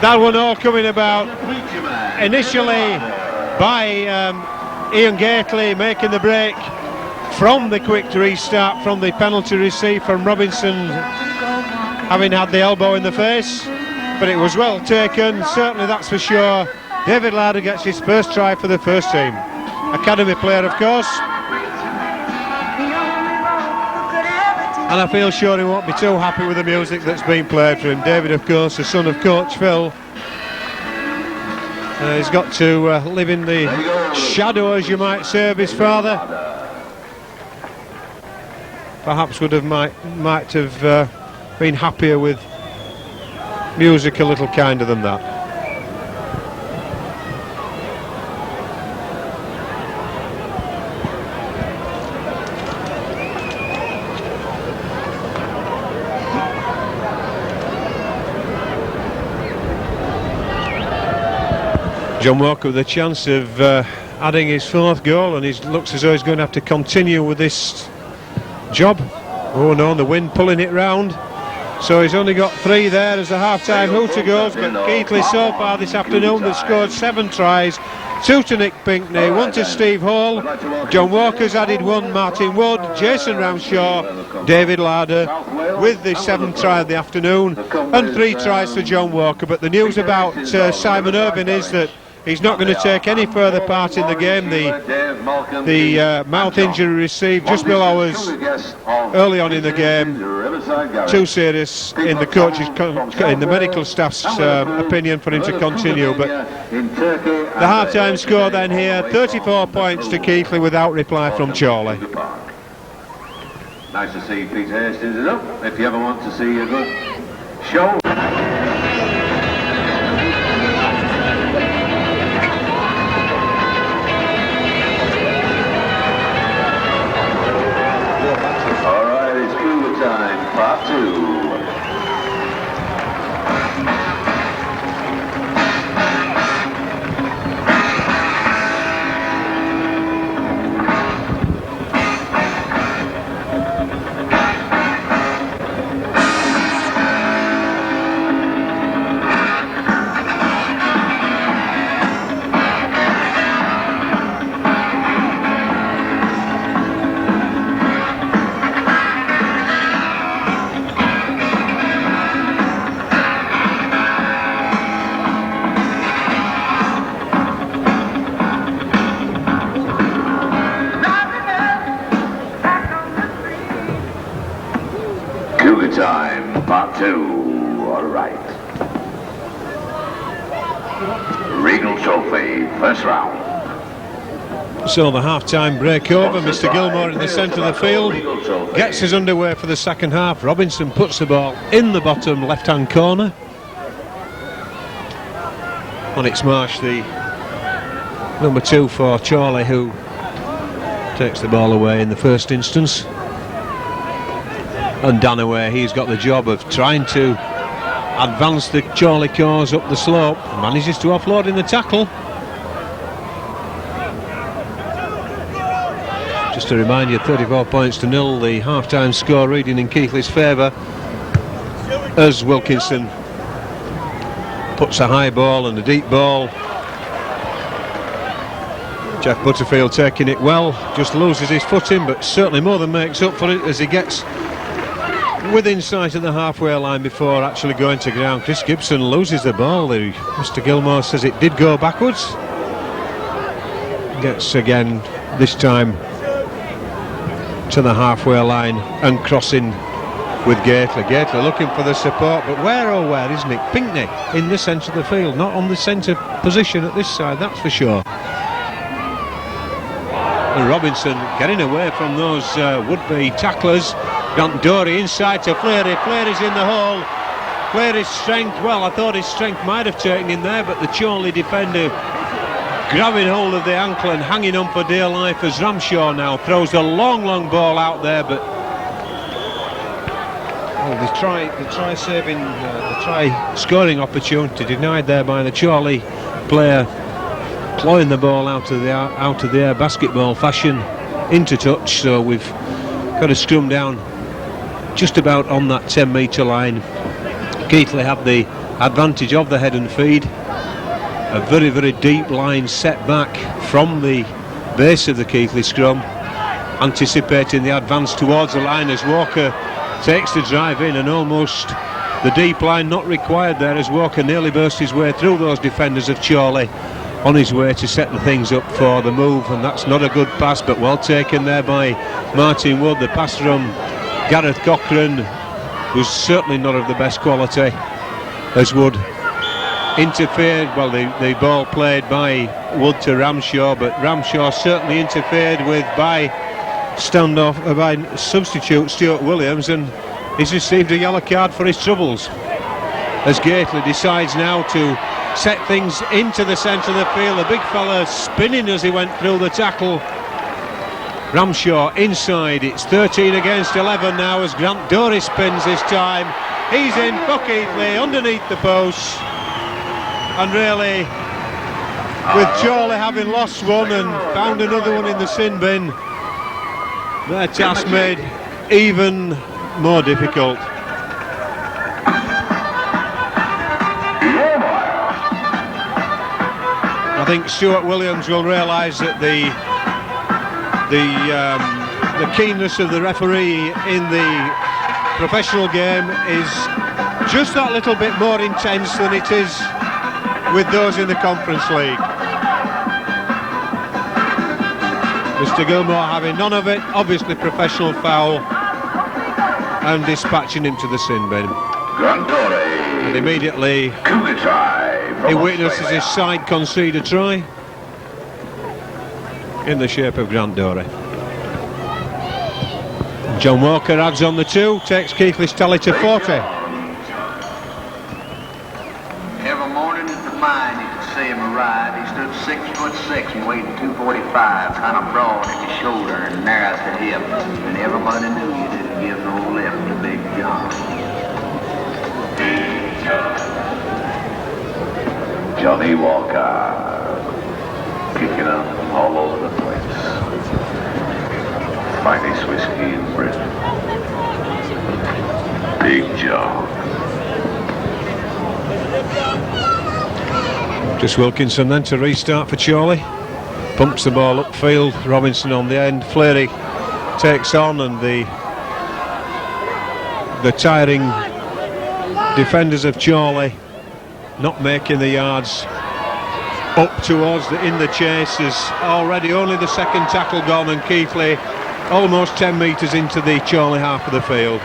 That one all coming about initially by Ian Keighley making the break from the quick restart from the penalty received from Robinson, having had the elbow in the face, but it was well taken, certainly, that's for sure. David Larder gets his first try for the first team. Academy player, of course, and I feel sure he won't be too happy with the music that's been played for him. David, of course, the son of Coach Phil. He's got to live in the shadow, as you might say, of his father. Perhaps might have been happier with music a little kinder than that. John Walker with a chance of adding his fourth goal, and he looks as though he's going to have to continue with this job. Oh no, the wind pulling it round, so he's only got 3 there as the half-time hooter goes. But Keighley so far this afternoon has scored 7 tries, 2 to Nick Pinkney, 1 to Steve Hall. John Walker's added 1, Martin Wood, Jason Ramshaw, David Larder with the 7th try of the afternoon, and 3 tries for John Walker. But the news about Simon Irvine is that he's not going to take any further part in the game. The mouth injury received just below us early on in the game, too serious in the coach's, in the medical staff's opinion for him to continue. But the half-time score then here, 34 points to Keighley without reply from Chroley. Nice to see Peter Hastings is up. If you ever want to see a good show. Part 2. Time, part 2, all right. Regal Trophy, first round. So the half-time break over. Mr. Gilmore in the centre of the field gets us underway for the second half. Robinson puts the ball in the bottom left-hand corner. And it's Marsh, the number 2 for Chroley, who takes the ball away in the first instance. And Danaway, he's got the job of trying to advance the Chroley cause up the slope. Manages to offload in the tackle. Just to remind you, 34 points to 0, the half-time score reading in Keighley's favour, as Wilkinson puts a high ball and a deep ball. Jeff Butterfield taking it well, just loses his footing, but certainly more than makes up for it as he gets within sight of the halfway line before actually going to ground. Chris Gibson loses the ball. Mr. Gilmore says it did go backwards. Gets again this time to the halfway line and crossing with Keighley. Keighley looking for the support, but where oh where isn't it? Pinckney in the centre of the field, not on the centre position at this side, that's for sure. And Robinson getting away from those would-be tacklers. Grant Dory inside to Fleury. Fleury's in the hole. Fleury's strength, well, I thought his strength might have taken him there, but the Chorley defender grabbing hold of the ankle and hanging on for dear life as Ramshaw now throws a long ball out there, but the try scoring opportunity denied there by the Chorley player, clawing the ball out of the air basketball fashion into touch. So we've got a scrum down just about on that 10-metre line. Keighley have the advantage of the head and feed. A very deep line set back from the base of the Keighley scrum, anticipating the advance towards the line as Walker takes the drive in, and almost the deep line not required there as Walker nearly burst his way through those defenders of Chorley on his way to set the things up for the move. And that's not a good pass, but well taken there by Martin Wood. The pass from Gareth Cochrane was certainly not of the best quality as Wood interfered. Well, the ball played by Wood to Ramshaw, but Ramshaw certainly interfered with by substitute Stuart Williams, and he's received a yellow card for his troubles as Keighley decides now to set things into the centre of the field. The big fella spinning as he went through the tackle. Ramshaw inside. It's 13 against 11 now as Grant Dory spins this time. He's in for Keighley underneath the post, and really with Chorley having lost one and found another one in the sin bin, their task made even more difficult. I think Stuart Williams will realise that the keenness of the referee in the professional game is just that little bit more intense than it is with those in the Conference League. Mr. Gilmore having none of it, obviously professional foul, and dispatching him to the sin bin. And immediately he witnesses his side concede a try in the shape of Grant Dory. John Walker adds on the 2, takes Keighley's tally to 40. Every morning at the mine you could see him ride. He stood 6'6" and weighed 245, kind of broad at his shoulder and narrow at the hip. And everybody knew you didn't give no lift to Big John. Johnny Walker, kicking up all over the place. Finest whiskey in Britain. Big John. Chris Wilkinson then to restart for Chorley. Pumps the ball upfield, Robinson on the end. Fleury takes on, and the tiring defenders of Chorley not making the yards up towards in the chase. Is already only the second tackle gone, and Keighley almost 10 metres into the Chorley half of the field.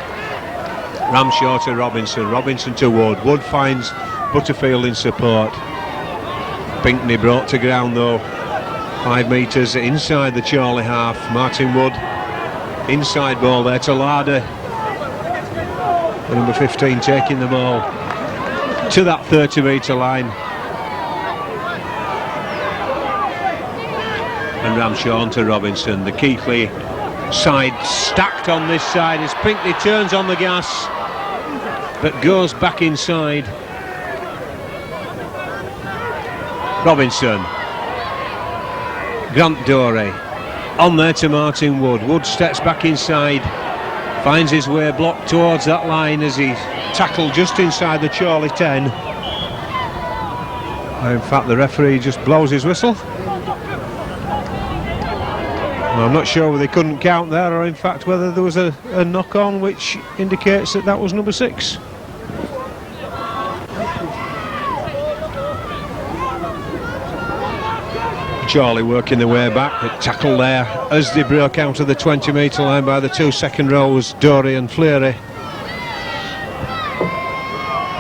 Ramshaw to Robinson, Robinson to Wood. Wood finds Butterfield in support. Pinckney brought to ground though, 5 metres inside the Chorley half. Martin Wood, inside ball there to Larder. The number 15 taking the ball to that 30-metre line. And Ramshaw on to Robinson. The Keighley side stacked on this side as Pinckney turns on the gas but goes back inside. Robinson, Grant Dory on there to Martin Wood. Wood steps back inside, finds his way blocked towards that line as he tackled just inside the Chorley 10. In fact, the referee just blows his whistle. I'm not sure whether they couldn't count there, or in fact whether there was a knock on which indicates that was number 6. Chroley working their way back. The tackle there as they broke out of the 20-metre line by the 2 second rows, Dory and Fleury.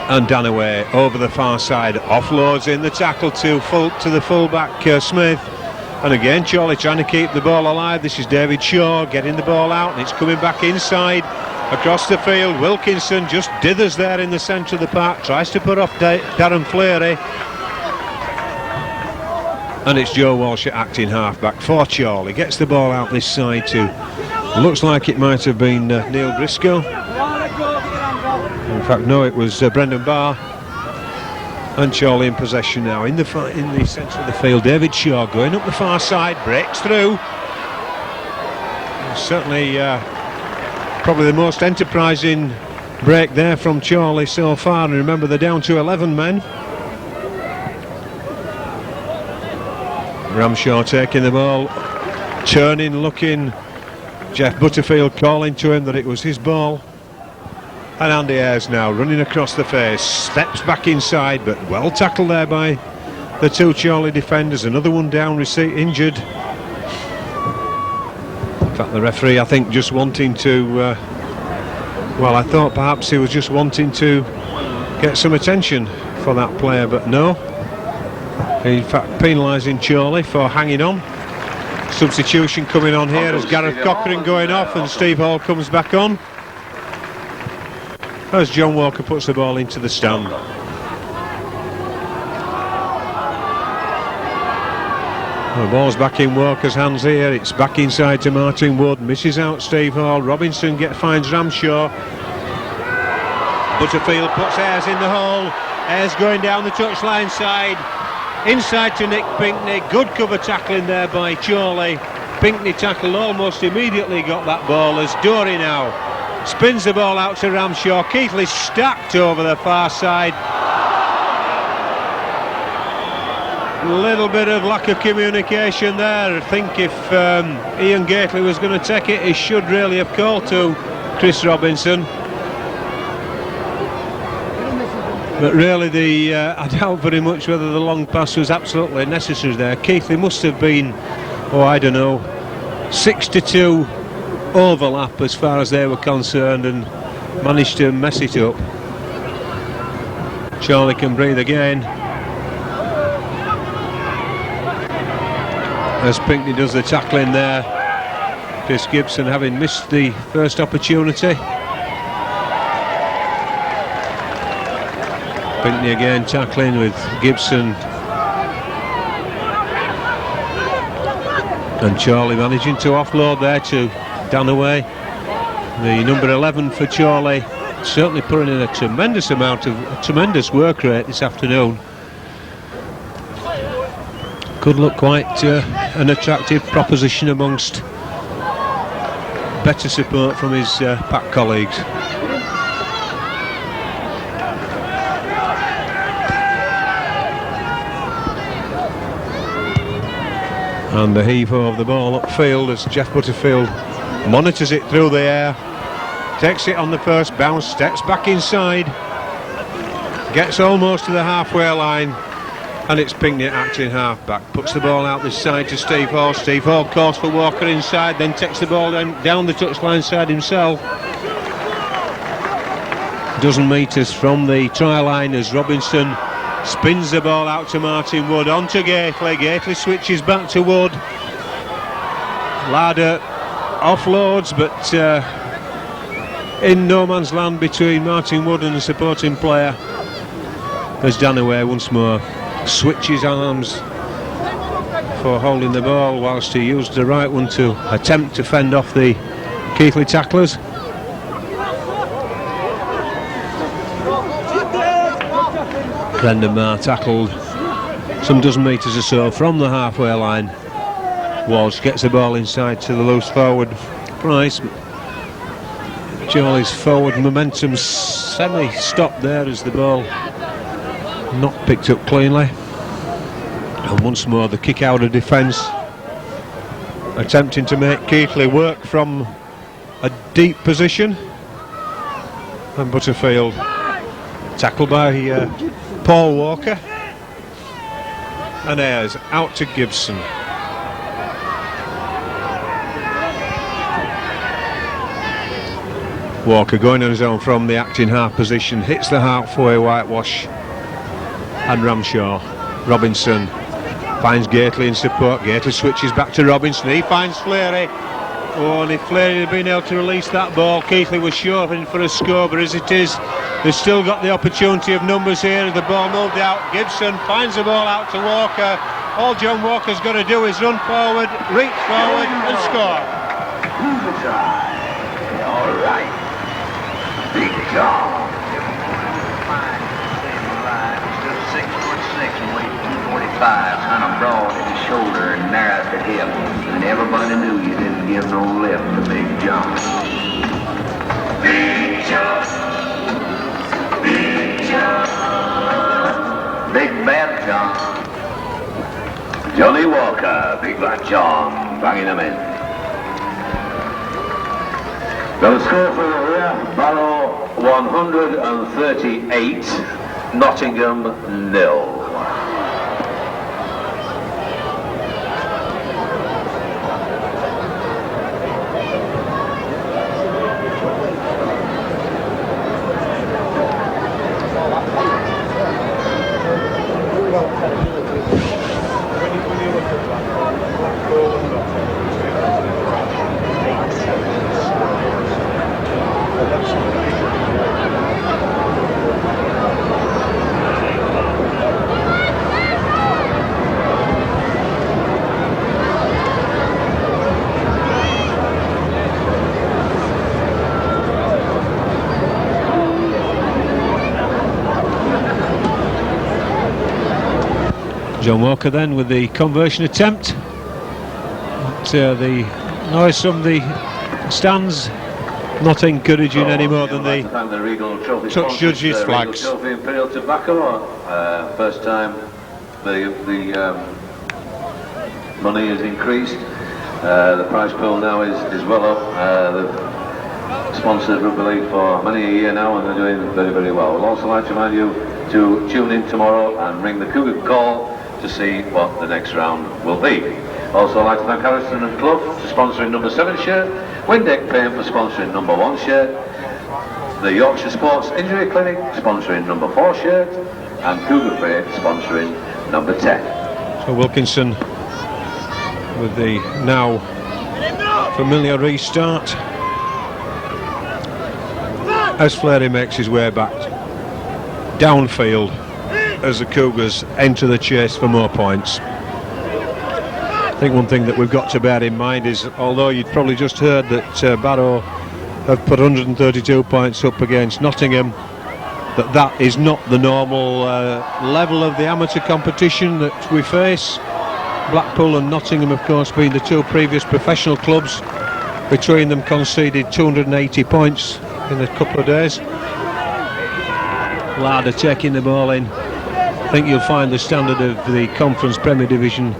And Danaway over the far side, offloads in the tackle to the full-back Smith. And again Chroley trying to keep the ball alive. This is David Shaw getting the ball out, and it's coming back inside across the field. Wilkinson just dithers there in the centre of the park, tries to put off Darren Fleury. And it's Joe Walsh at acting half-back for Chroley. Gets the ball out this side to, looks like it might have been Neil Briscoe. In fact, no, it was Brendan Barr. And Chroley in possession now in the centre of the field. David Shaw going up the far side, breaks through. Certainly probably the most enterprising break there from Chroley so far. And remember, they're down to 11 men. Ramshaw taking the ball, turning, looking. Jeff Butterfield calling to him that it was his ball. And Andy Ayres now running across the face, steps back inside, but well tackled there by the 2 Chroley defenders. Another one down, injured. In fact, the referee, I think, just wanting to well, I thought perhaps he was just wanting to get some attention for that player, but no. In fact, penalising Chroley for hanging on. Substitution coming on here as Gareth Cochran going off, and Steve Hall comes back on as John Walker puts the ball into the stand. The ball's back in Walker's hands here. It's back inside to Martin Wood. Misses out Steve Hall. Robinson finds Ramshaw. Butterfield puts Ayres in the hole. Ayres going down the touchline side. Inside to Nick Pinkney. Good cover tackling there by Chroley. Pinkney tackled almost immediately, got that ball as Dory now spins the ball out to Ramshaw. Keighley stacked over the far side. Little bit of lack of communication there. I think if Ian Gately was going to take it, he should really have called to Chris Robinson. But really, I doubt very much whether the long pass was absolutely necessary there. Keighley must have been, oh, I don't know, 6-2 overlap as far as they were concerned, and managed to mess it up. Chroley can breathe again as Pinkney does the tackling there. Chris Gibson having missed the first opportunity. Pinkney again tackling with Gibson, and Chroley managing to offload there to Danaway, the number 11 for Chroley, certainly putting in a tremendous work rate this afternoon. Could look quite an attractive proposition amongst better support from his pack colleagues. And the heave-ho of the ball upfield as Jeff Butterfield monitors it through the air, takes it on the first bounce, steps back inside, gets almost to the halfway line, and it's Pinkney acting half-back. Puts the ball out this side to Steve Hall. Steve Hall calls for Walker inside, then takes the ball down the touchline side himself. Dozen metres from the try line as Robinson spins the ball out to Martin Wood, on to Gately. Gately switches back to Wood. Larder offloads, but in no man's land between Martin Wood and the supporting player as Danaway once more switches arms for holding the ball, whilst he used the right one to attempt to fend off the Keighley tacklers. Brendan Barr tackled some dozen metres or so from the halfway line. Walsh gets the ball inside to the loose forward Price. Chroley's forward momentum semi-stopped there as the ball not picked up cleanly. And once more the kick out of defence, attempting to make Keighley work from a deep position. And Butterfield tackled by Paul Walker. and Ayres out to Gibson. Walker going on his own from the acting half position, hits the halfway whitewash, and Ramshaw. Robinson finds Gately in support. Gately switches back to Robinson. He finds Fleury. Oh, and if Fleury had been able to release that ball, Keighley was sure for a score, but as it is, they've still got the opportunity of numbers here. The ball moved out. Gibson finds the ball out to Walker. All John Walker's got to do is run forward, reach forward and score. All right. Big John. 6'6" and weighs 245, kind of broad at the shoulder and narrow at the hip. And everybody knew you didn't give no lift to Big John. Big John. Big John. Big Bad John. Johnny Walker, Big Black John, banging them in. The score for the rear, Barrow 138, Nottingham 0. John Walker then with the conversion attempt. But, the noise from the stands not encouraging any more than the Regal Trophy touch judges' flags. Regal Trophy Imperial Tobacco. First time the money is increased. The prize pool now is well up. They've sponsored rugby league for many a year now, and they're doing very, very well. We'd also like to remind you to tune in tomorrow and ring the Cougar call to see what the next round will be. Also, I'd like to thank Harrison and Clough for sponsoring number 7 shirt, Windeck Paint for sponsoring number 1 shirt, the Yorkshire Sports Injury Clinic sponsoring number 4 shirt, and Cougar Freight sponsoring number 10. So Wilkinson with the now familiar restart as Fleury makes his way back downfield as the Cougars enter the chase for more points. I think one thing that we've got to bear in mind is, although you'd probably just heard that Barrow have put 132 points up against Nottingham, that is not the normal level of the amateur competition that we face. Blackpool and Nottingham, of course, being the two previous professional clubs, between them conceded 280 points in a couple of days. Larder taking the ball in. I think you'll find the standard of the Conference Premier Division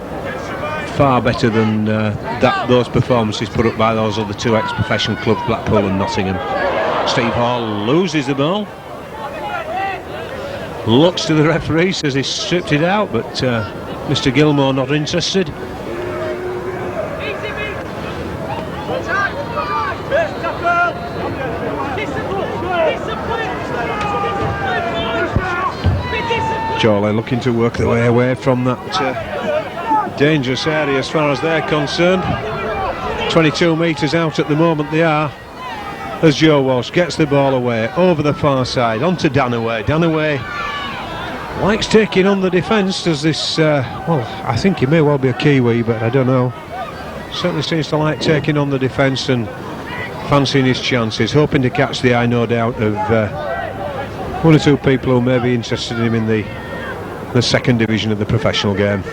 far better than those performances put up by those other two ex-professional clubs, Blackpool and Nottingham. Steve Hall loses the ball. Looks to the referee, says he's stripped it out, but Mr. Gilmore not interested. Chroley looking to work their way away from that dangerous area as far as they're concerned. 22 metres out at the moment they are, as Joe Walsh gets the ball away over the far side onto Danaway. Danaway likes taking on the defence. Does this well, I think he may well be a Kiwi, but I don't know. Certainly seems to like taking on the defence and fancying his chances, hoping to catch the eye, no doubt, of one or two people who may be interested in him in the second division of the professional game.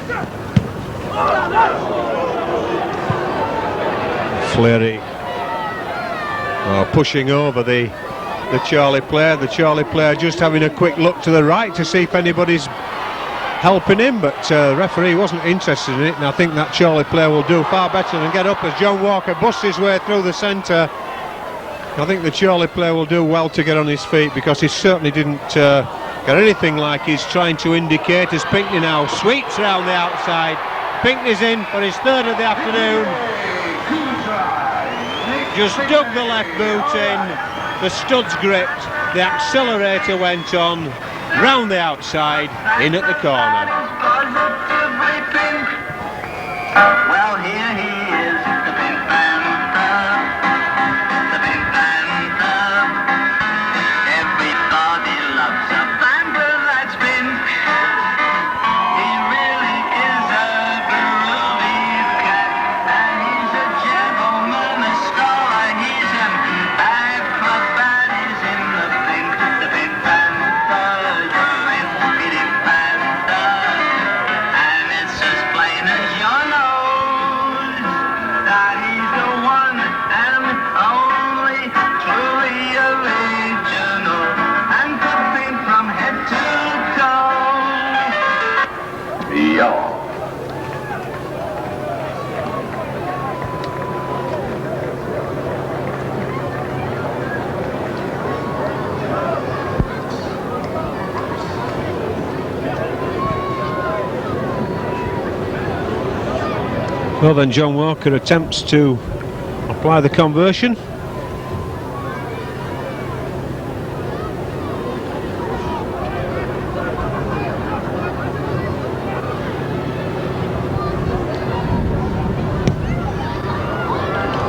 Fleury pushing over the Charlie player. The Charlie player just having a quick look to the right to see if anybody's helping him, but referee wasn't interested in it, and I think that Charlie player will do far better than get up as John Walker busts his way through the centre. I think the Charlie player will do well to get on his feet, because he certainly didn't or anything like he's trying to indicate, as Pinkney now sweeps round the outside. Pinkney's in for his third of the afternoon. Just dug the left boot in, the studs gripped, the accelerator went on, round the outside, in at the corner. Well, here he is, the Big Panther, the Big Panther. Everybody loves a panther that's been. He really is a groovy cat, and he's a gentleman, a scholar. He's an acrobat. He's in the Big Panther, the Big Panther, and it's as plain as your nose that he's the one and only truly original, and could paint from head to toe. Yeah. Well then, John Walker attempts to apply the conversion.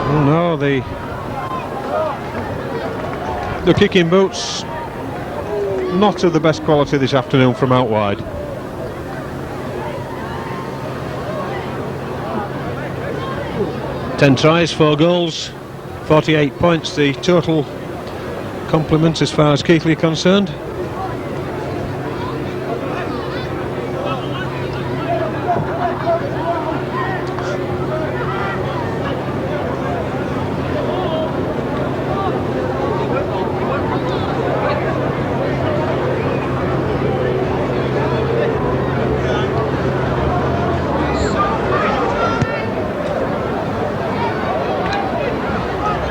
Oh no, the kicking boots not of the best quality this afternoon from out wide. Ten tries, 4 goals, 48 points, the total complement as far as Keighley are concerned.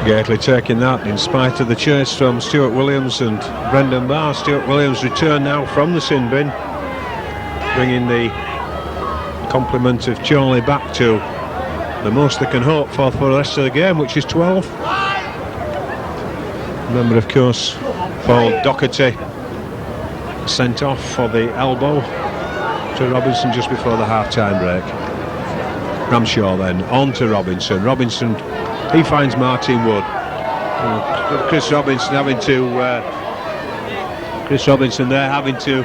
Keighley taking that in spite of the chase from Stuart Williams and Brendan Barr. Stuart Williams return now from the sin bin, bringing the complement of Chroley back to the most they can hope for the rest of the game, which is 12. Remember, of course, Paul Doherty sent off for the elbow to Robinson just before the half-time break. Ramshaw then on to Robinson. Robinson, he finds Martin Wood. Chris Robinson having to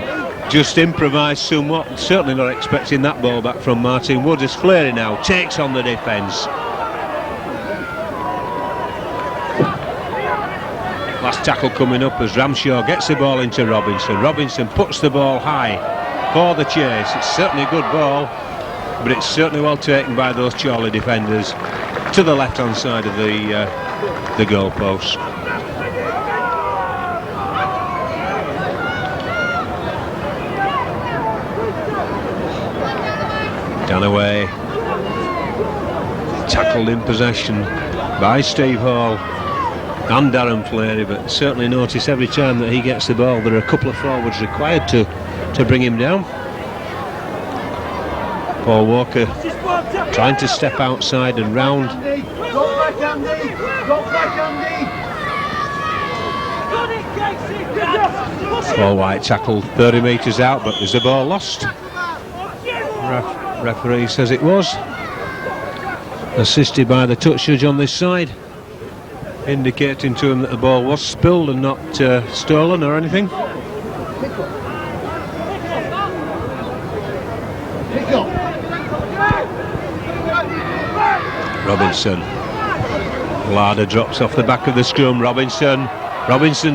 just improvise somewhat. Certainly not expecting that ball back from Martin Wood, as Fleury now takes on the defence. Last tackle coming up as Ramshaw gets the ball into Robinson. Robinson puts the ball high for the chase. It's certainly a good ball, but it's certainly well taken by those Chroley defenders to the left-hand side of the goal post. Danaway tackled in possession by Steve Hall and Darren Fleury, but certainly notice every time that he gets the ball there are a couple of forwards required to bring him down. Paul Walker trying to step outside and round. Paul White tackled 30 metres out, but there's a ball lost. Referee says it was. Assisted by the touch judge on this side, indicating to him that the ball was spilled and not stolen or anything. Robinson. Larder drops off the back of the scrum. Robinson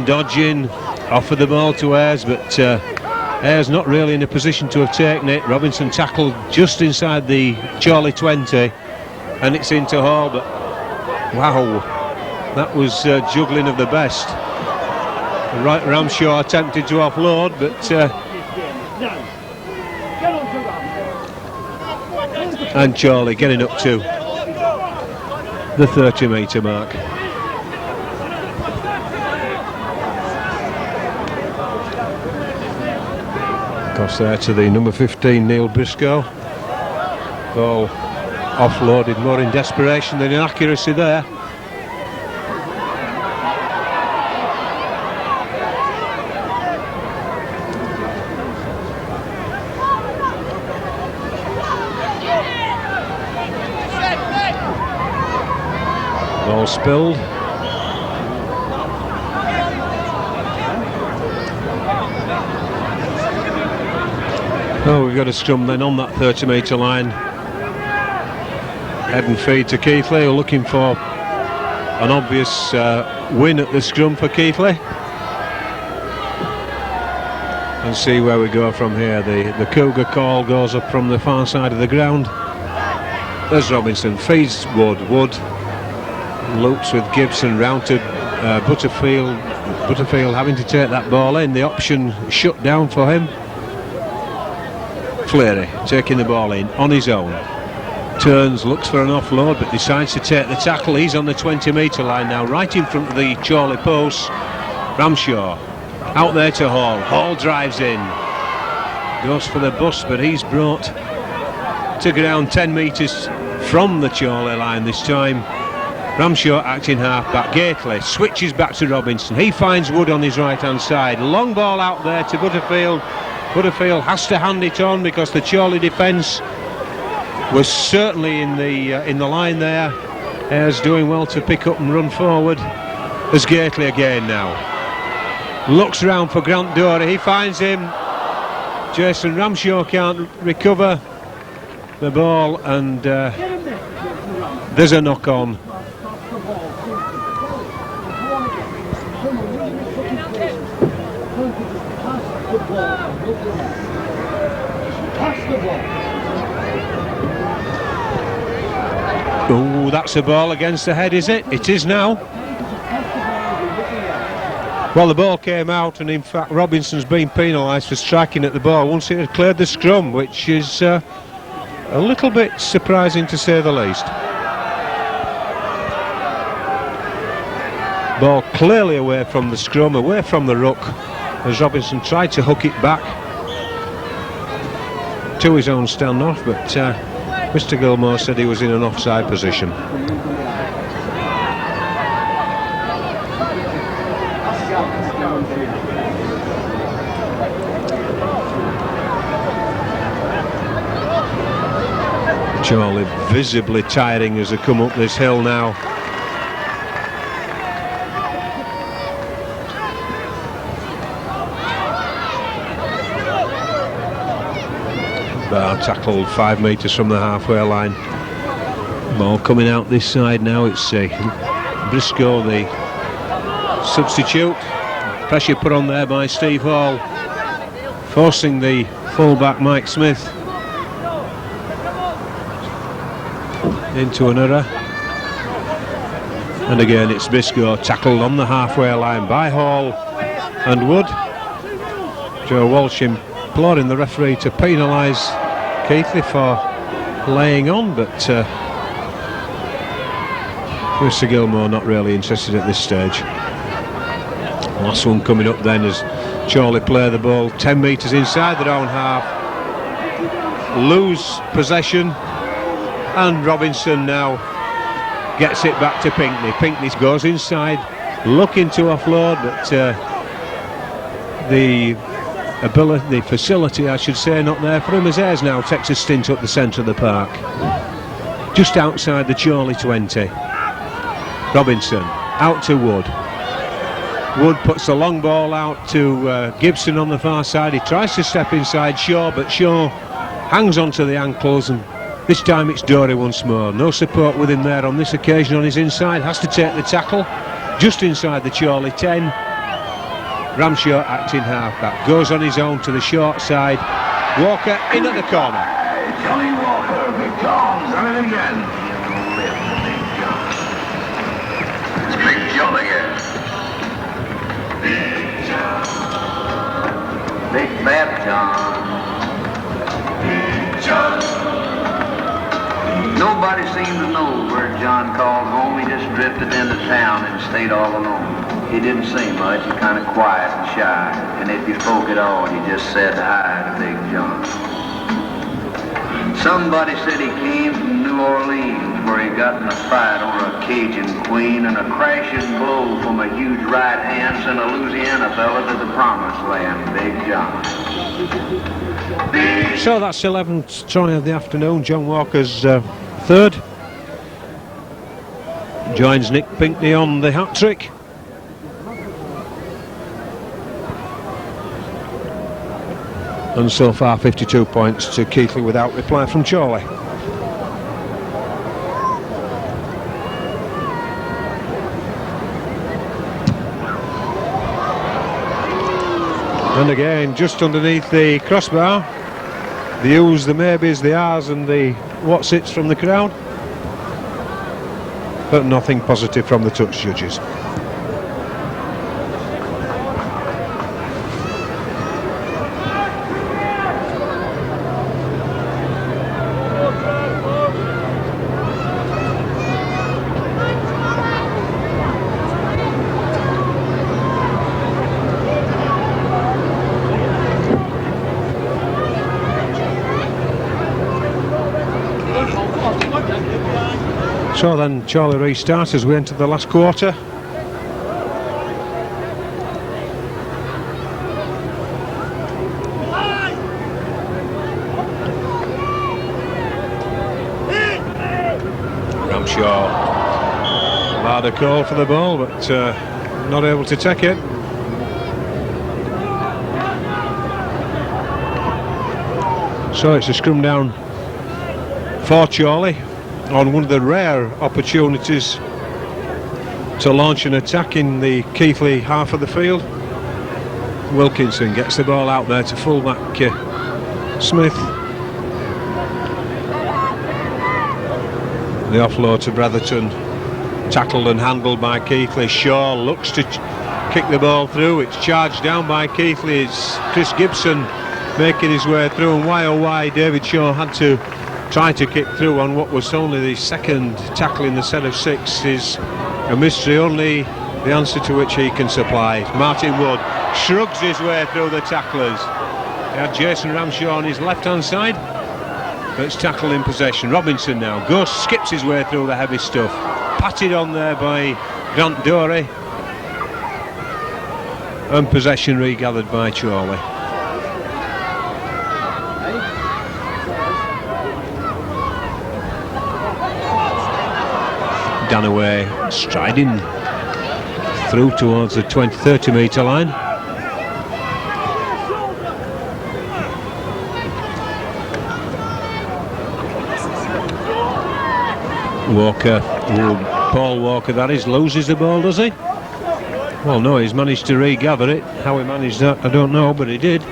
dodging, offered the ball to Ayres, but Ayres not really in a position to have taken it. Robinson tackled just inside the Chroley 20, and it's into Hall, but wow, that was juggling of the best. Right, Ramshaw attempted to offload, but and Chroley getting up to the 30 metre mark. Across there to the number 15, Neil Briscoe. Ball offloaded more in desperation than in accuracy there. Ball spilled. Oh, we've got a scrum then on that 30-metre line. Head and feed to Keighley, who are looking for an obvious win at the scrum for Keighley. And see where we go from here. The Cougar call goes up from the far side of the ground. There's Robinson, feeds Wood. Wood loops with Gibson round to Butterfield. Butterfield having to take that ball in. The option shut down for him. Fleary taking the ball in on his own. Turns, looks for an offload, but decides to take the tackle. He's on the 20-metre line now, right in front of the Chorley post. Ramshaw out there to Hall. Hall drives in, goes for the bust, but he's brought to ground 10 metres from the Chorley line this time. Ramshaw acting half-back. Keighley switches back to Robinson. He finds Wood on his right-hand side. Long ball out there to Butterfield. Butterfield has to hand it on because the Chorley defence was certainly in the line there. Ayres doing well to pick up and run forward. There's Keighley again now. Looks round for Grant Dory. He finds him. Jason Ramshaw can't recover the ball, and there's a knock on. Oh, that's a ball against the head, is it? It is now. Well, the ball came out, and in fact Robinson's been penalised for striking at the ball once it had cleared the scrum, which is a little bit surprising to say the least. Ball clearly away from the scrum, away from the ruck, as Robinson tried to hook it back to his own standoff, but Mr. Gilmore said he was in an offside position. Chorley visibly tiring as they come up this hill now. Barr tackled 5 metres from the halfway line. Ball coming out this side now. It's Briscoe, the substitute. Pressure put on there by Steve Hall, forcing the fullback Mike Smith into an error. And again it's Briscoe, tackled on the halfway line by Hall and Wood. Joe Walsh imploring the referee to penalise Keighley for laying on, but Mr. Gilmore not really interested at this stage. Last one coming up then as Chorley play the ball 10 metres inside their own half, lose possession, and Robinson now gets it back to Pinkney. Pinkney goes inside looking to offload, but the ability, the facility I should say, not there for him, as Ayres now takes a stint up the centre of the park, just outside the Chorley 20. Robinson out to Wood. Wood puts the long ball out to Gibson on the far side. He tries to step inside Shaw, but Shaw hangs onto the ankles, and this time it's Dory once more. No support with him there on this occasion on his inside. Has to take the tackle just inside the Chorley 10. Ramshaw acting half-back, goes on his own to the short side. Walker in at the corner. Johnny Walker, Big John's done it again. It's Big John again. Big John. Big Bad John. Big John. Nobody seemed to know where John called home. He just drifted into town and stayed all alone. he didn't say much. He's kind of quiet and shy. And if you spoke at all, you just said hi to Big John. Somebody said he came from New Orleans, where he got in a fight over a Cajun queen, and a crashing blow from a huge right hand sent a Louisiana fella to the promised land, Big John. So that's 11th try of the afternoon. John Walker's third. Joins Nick Pinkney on the hat-trick. And so far 52 points to Keighley without reply from Chroley. And again, just underneath the crossbar, the oohs, the maybes, the ahs and the what's-its from the crowd. But nothing positive from the touch judges. So then Charlie restarts as we enter the last quarter. Ramshaw, hard call for the ball, but not able to take it. So it's a scrum down for Chroley on one of the rare opportunities to launch an attack in the Keighley half of the field. Wilkinson gets the ball out there to fullback Smith. The offload to Bretherton, tackled and handled by Keighley. Shaw looks to kick the ball through. It's charged down by Keighley. It's Chris Gibson making his way through, and why oh why David Shaw had to try to kick through on what was only the second tackle in the set of 6 is a mystery, only the answer to which he can supply. Martin Wood shrugs his way through the tacklers. He had Jason Ramshaw on his left hand side, but it's tackled in possession. Robinson now goes, skips his way through the heavy stuff, patted on there by Grant Dorey, and possession regathered by Chroley. Danaway striding through towards the 20-30 metre line. Walker, Paul Walker that is, loses the ball, does he? Well no, he's managed to regather it. How he managed that I don't know, but he did.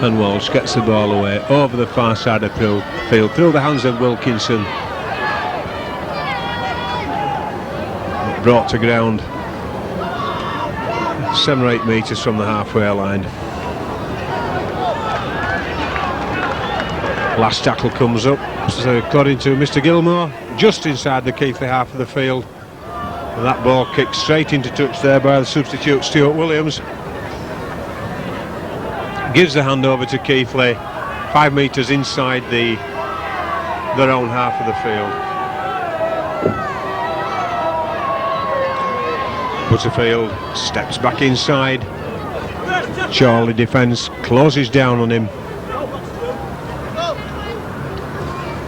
And Walsh gets the ball away over the far side of the field, through the hands of Wilkinson. Brought to ground 7 or 8 metres from the halfway line. Last tackle comes up, so according to Mr. Gilmore, just inside the Keighley half of the field. And that ball kicked straight into touch there by the substitute Stuart Williams. Gives the hand over to Keighley, 5 metres inside their own half of the field. Butterfield steps back inside. Chroley defence closes down on him.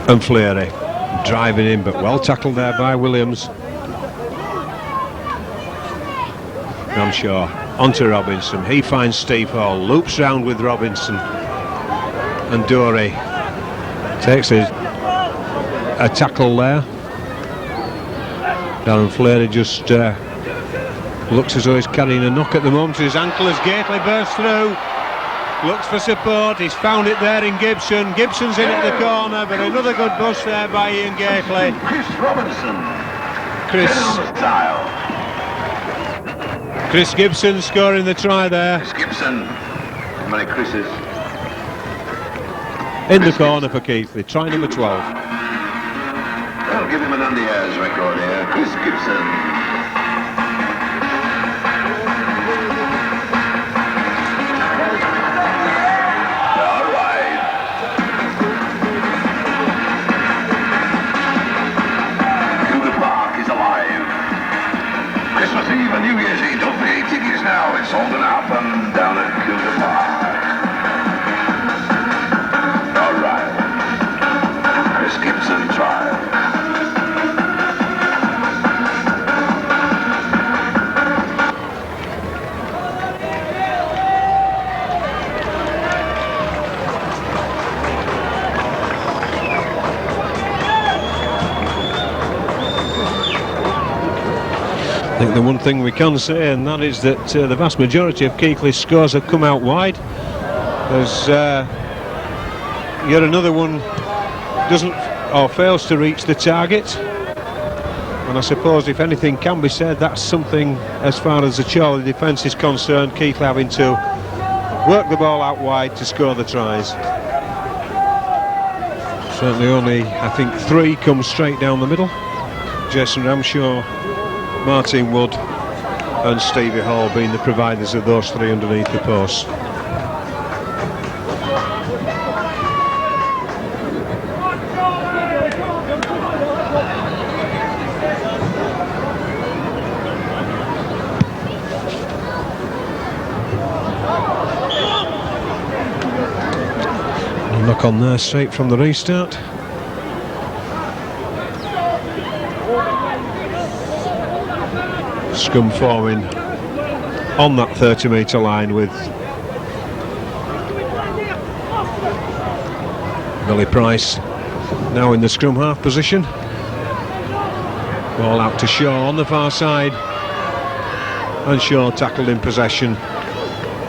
And Fleary driving in, but well tackled there by Williams. Ramshaw onto Robinson, he finds Steve Hall, loops round with Robinson, and Dorey takes a tackle there. Darren Fleary just looks as though he's carrying a knock at the moment. His ankle as Keighley bursts through, looks for support, he's found it there in Gibson. Gibson's in at the corner, but another good bust there by Ian Keighley. Chris Robinson. Chris Gibson scoring the try there. Chris Gibson. How many Chris's? In the corner for Keighley, try number 12. I'll give him an Andy-Ayres record here. Chris Gibson. Christmas Eve and New Year's Eve. Don't pay tickets now. It's sold up and down at Keighley Park. All right. Chris Gibson trial. I think the one thing we can say, and that is that the vast majority of Keighley's scores have come out wide. There's yet another one doesn't or fails to reach the target, and I suppose if anything can be said, that's something as far as the Chorley defence is concerned, Keighley having to work the ball out wide to score the tries. Certainly only, I think, 3 come straight down the middle. Jason Ramshaw, Martin Wood and Stevie Hall being the providers of those 3 underneath the post. Knock on there straight from the restart. Scrum forming on that 30-metre line with Billy Price now in the scrum half position. Ball out to Shaw on the far side, and Shaw tackled in possession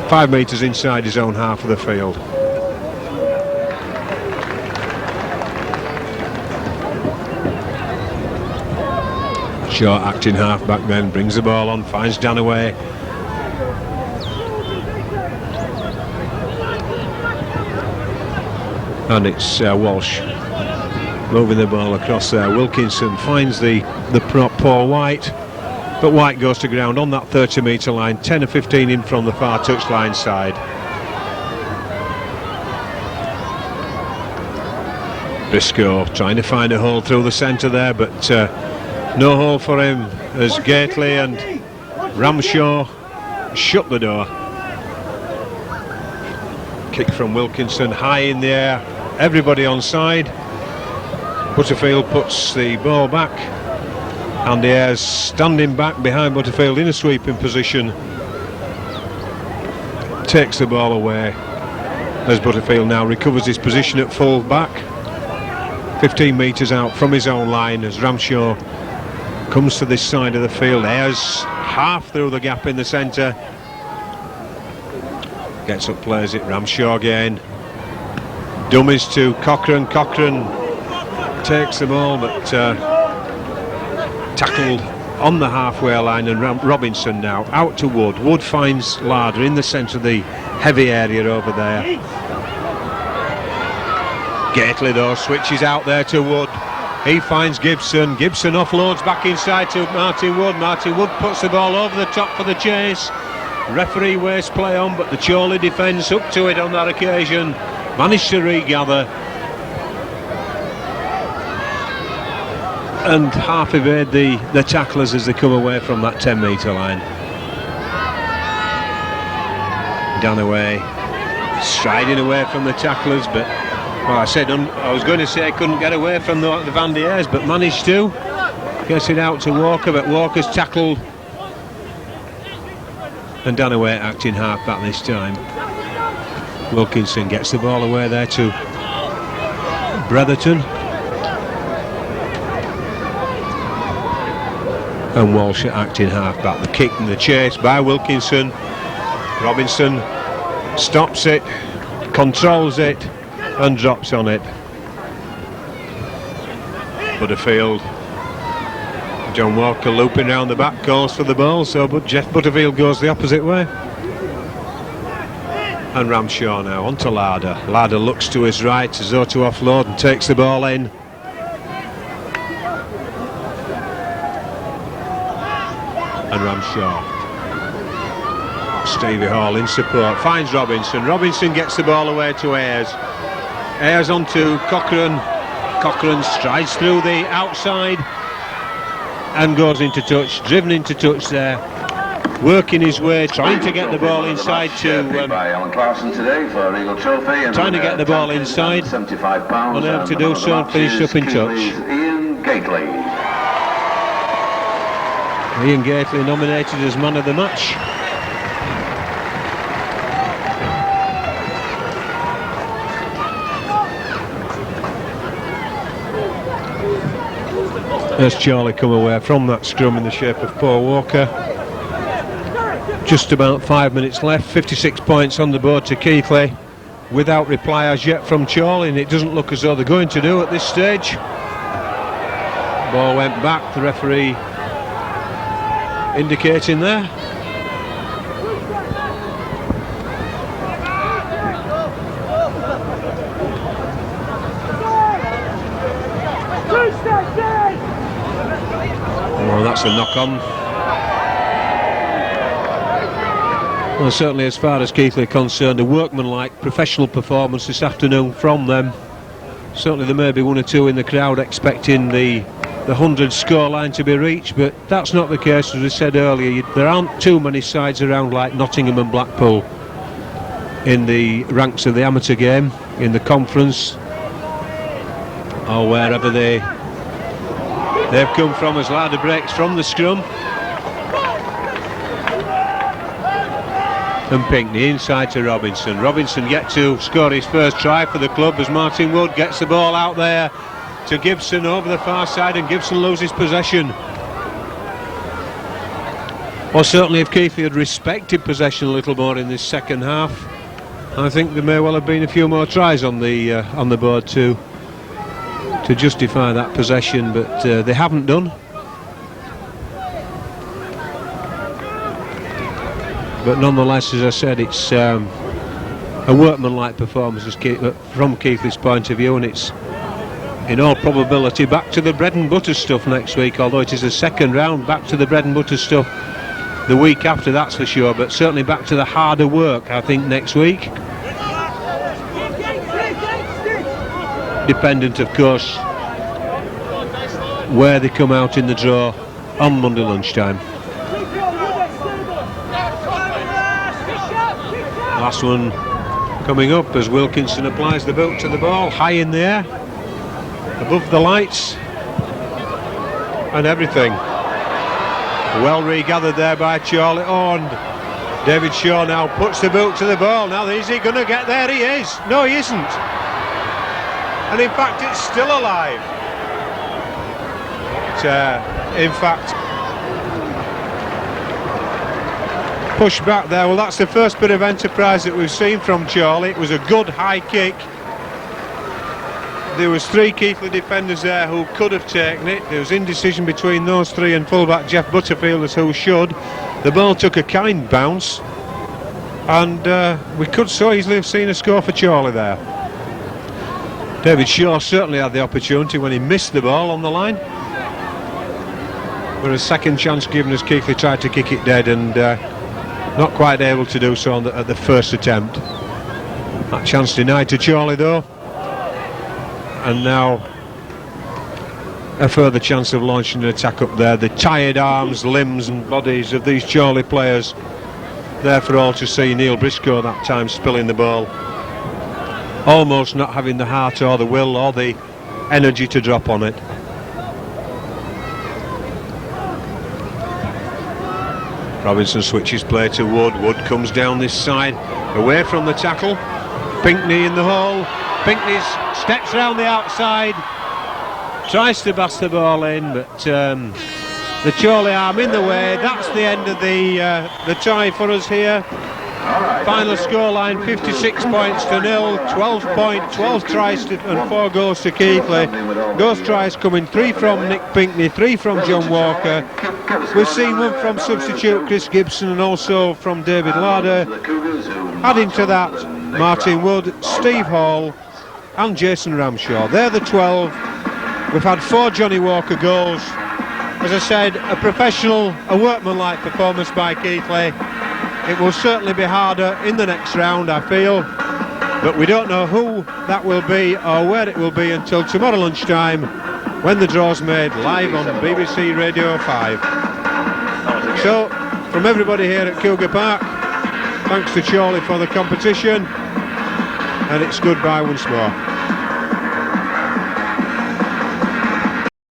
5 metres inside his own half of the field. Shaw acting half-back then, brings the ball on, finds Danaway. And it's Walsh moving the ball across there. Wilkinson finds the prop, Paul White, but White goes to ground on that 30-metre line, 10 or 15 in from the far touchline side. Briscoe trying to find a hole through the centre there, but no hole for him as Keighley and Ramshaw shut the door. Kick from Wilkinson, high in the air, everybody on side. Butterfield puts the ball back, and the Ayres standing back behind Butterfield in a sweeping position. Takes the ball away as Butterfield now recovers his position at full back. 15 metres out from his own line as Ramshaw comes to this side of the field. Ayres half through the gap in the centre. Gets up, plays it, Ramshaw again. Dummies to Cochrane. Cochrane takes the ball, but tackled on the halfway line, and Robinson now out to Wood. Wood finds Larder in the centre of the heavy area over there. Keighley though switches out there to Wood. He finds Gibson. Gibson offloads back inside to Martin Wood. Martin Wood puts the ball over the top for the chase. Referee wastes play on, but the Chorley defence up to it on that occasion. Managed to regather and half evade the tacklers as they come away from that 10-metre line. Danaway striding away from the tacklers, but well, I was going to say couldn't get away from the Van de Ayres, but managed to. Gets it out to Walker, but Walker's tackled. And Danaway acting half-back this time. Wilkinson gets the ball away there to Bretherton. And Walsh acting half-back. The kick and the chase by Wilkinson. Robinson stops it, controls it, and drops on it. Butterfield, John Walker looping round the back, calls for the ball, so but Jeff Butterfield goes the opposite way. And Ramshaw now onto Larder. Larder looks to his right as though to offload and takes the ball in. And Ramshaw. Stevie Hall in support, finds Robinson. Robinson gets the ball away to Ayres. Ayres onto Cochrane. Cochrane strides through the outside and goes into touch, driven into touch there. Working his way, trying to get the ball inside to by Alan Clarkson today for Regal Trophy. And trying to get the ball inside, 75 pounds. unable to do so, and finished up in touch. Ian Keighley. Ian Keighley nominated as man of the match. There's Charlie come away from that scrum in the shape of Paul Walker. Just about 5 minutes left, 56 points on the board to Keighley, without reply as yet from Charlie, and it doesn't look as though they're going to do at this stage. Ball went back, the referee indicating there. Oh, that's a knock-on. Well, certainly as far as Keighley are concerned, a workmanlike professional performance this afternoon from them. Certainly there may be one or two in the crowd expecting the 100 scoreline to be reached, but that's not the case. As I said earlier, there aren't too many sides around like Nottingham and Blackpool in the ranks of the amateur game, in the conference, or wherever they've come from, as Larder breaks from the scrum. And Pinckney inside to Robinson. Robinson yet to score his first try for the club as Martin Wood gets the ball out there to Gibson over the far side, and Gibson loses possession. Well, certainly if Keighley had respected possession a little more in this second half, I think there may well have been a few more tries on the board to justify that possession, but they haven't done. But nonetheless, as I said, it's a workmanlike performance from Keighley's point of view, and it's in all probability back to the bread and butter stuff next week, although it is a second round. Back to the bread and butter stuff the week after, that's for sure, but certainly back to the harder work, I think, next week. Dependent, of course, where they come out in the draw on Monday lunchtime. Last one coming up as Wilkinson applies the boot to the ball, high in the air, above the lights and everything. Well regathered there by Charlie. Oh, and David Shaw now puts the boot to the ball. Now, is he going to get there? He is. No, he isn't. And in fact, it's still alive. In fact, push back there. Well, that's the first bit of enterprise that we've seen from Charlie. It was a good high kick. There was three Keighley defenders there who could have taken it. There was indecision between those three and fullback Jeff Butterfield as who should. The ball took a kind bounce, and we could so easily have seen a score for Charlie there. David Shaw certainly had the opportunity when he missed the ball on the line, but a second chance given as Keighley tried to kick it dead, and not quite able to do so at the first attempt. That chance denied to Charlie though, and now a further chance of launching an attack up there. The tired arms, limbs and bodies of these Charlie players there for all to see. Neil Briscoe that time spilling the ball, almost not having the heart or the will or the energy to drop on it. Robinson switches play to Wood. Wood comes down this side, away from the tackle. Pinckney in the hole. Pinckney steps round the outside, tries to bash the ball in, but the Charlie arm in the way. That's the end of the try for us here. Final scoreline 56 points to 0, 12 tries and 4 goals to Keighley. Those tries coming 3 from Nick Pinkney, 3 from John Walker. We've seen 1 from substitute Chris Gibson and also from David Larder. Adding to that, Martin Wood, Steve Hall and Jason Ramshaw. They're the 12. We've had 4 Johnny Walker goals. As I said, a professional, a workmanlike performance by Keighley. It will certainly be harder in the next round, I feel, but we don't know who that will be or where it will be until tomorrow lunchtime when the draw's made live on BBC Radio 5. So, from everybody here at Cougar Park, thanks to Chroley for the competition, and it's goodbye once more.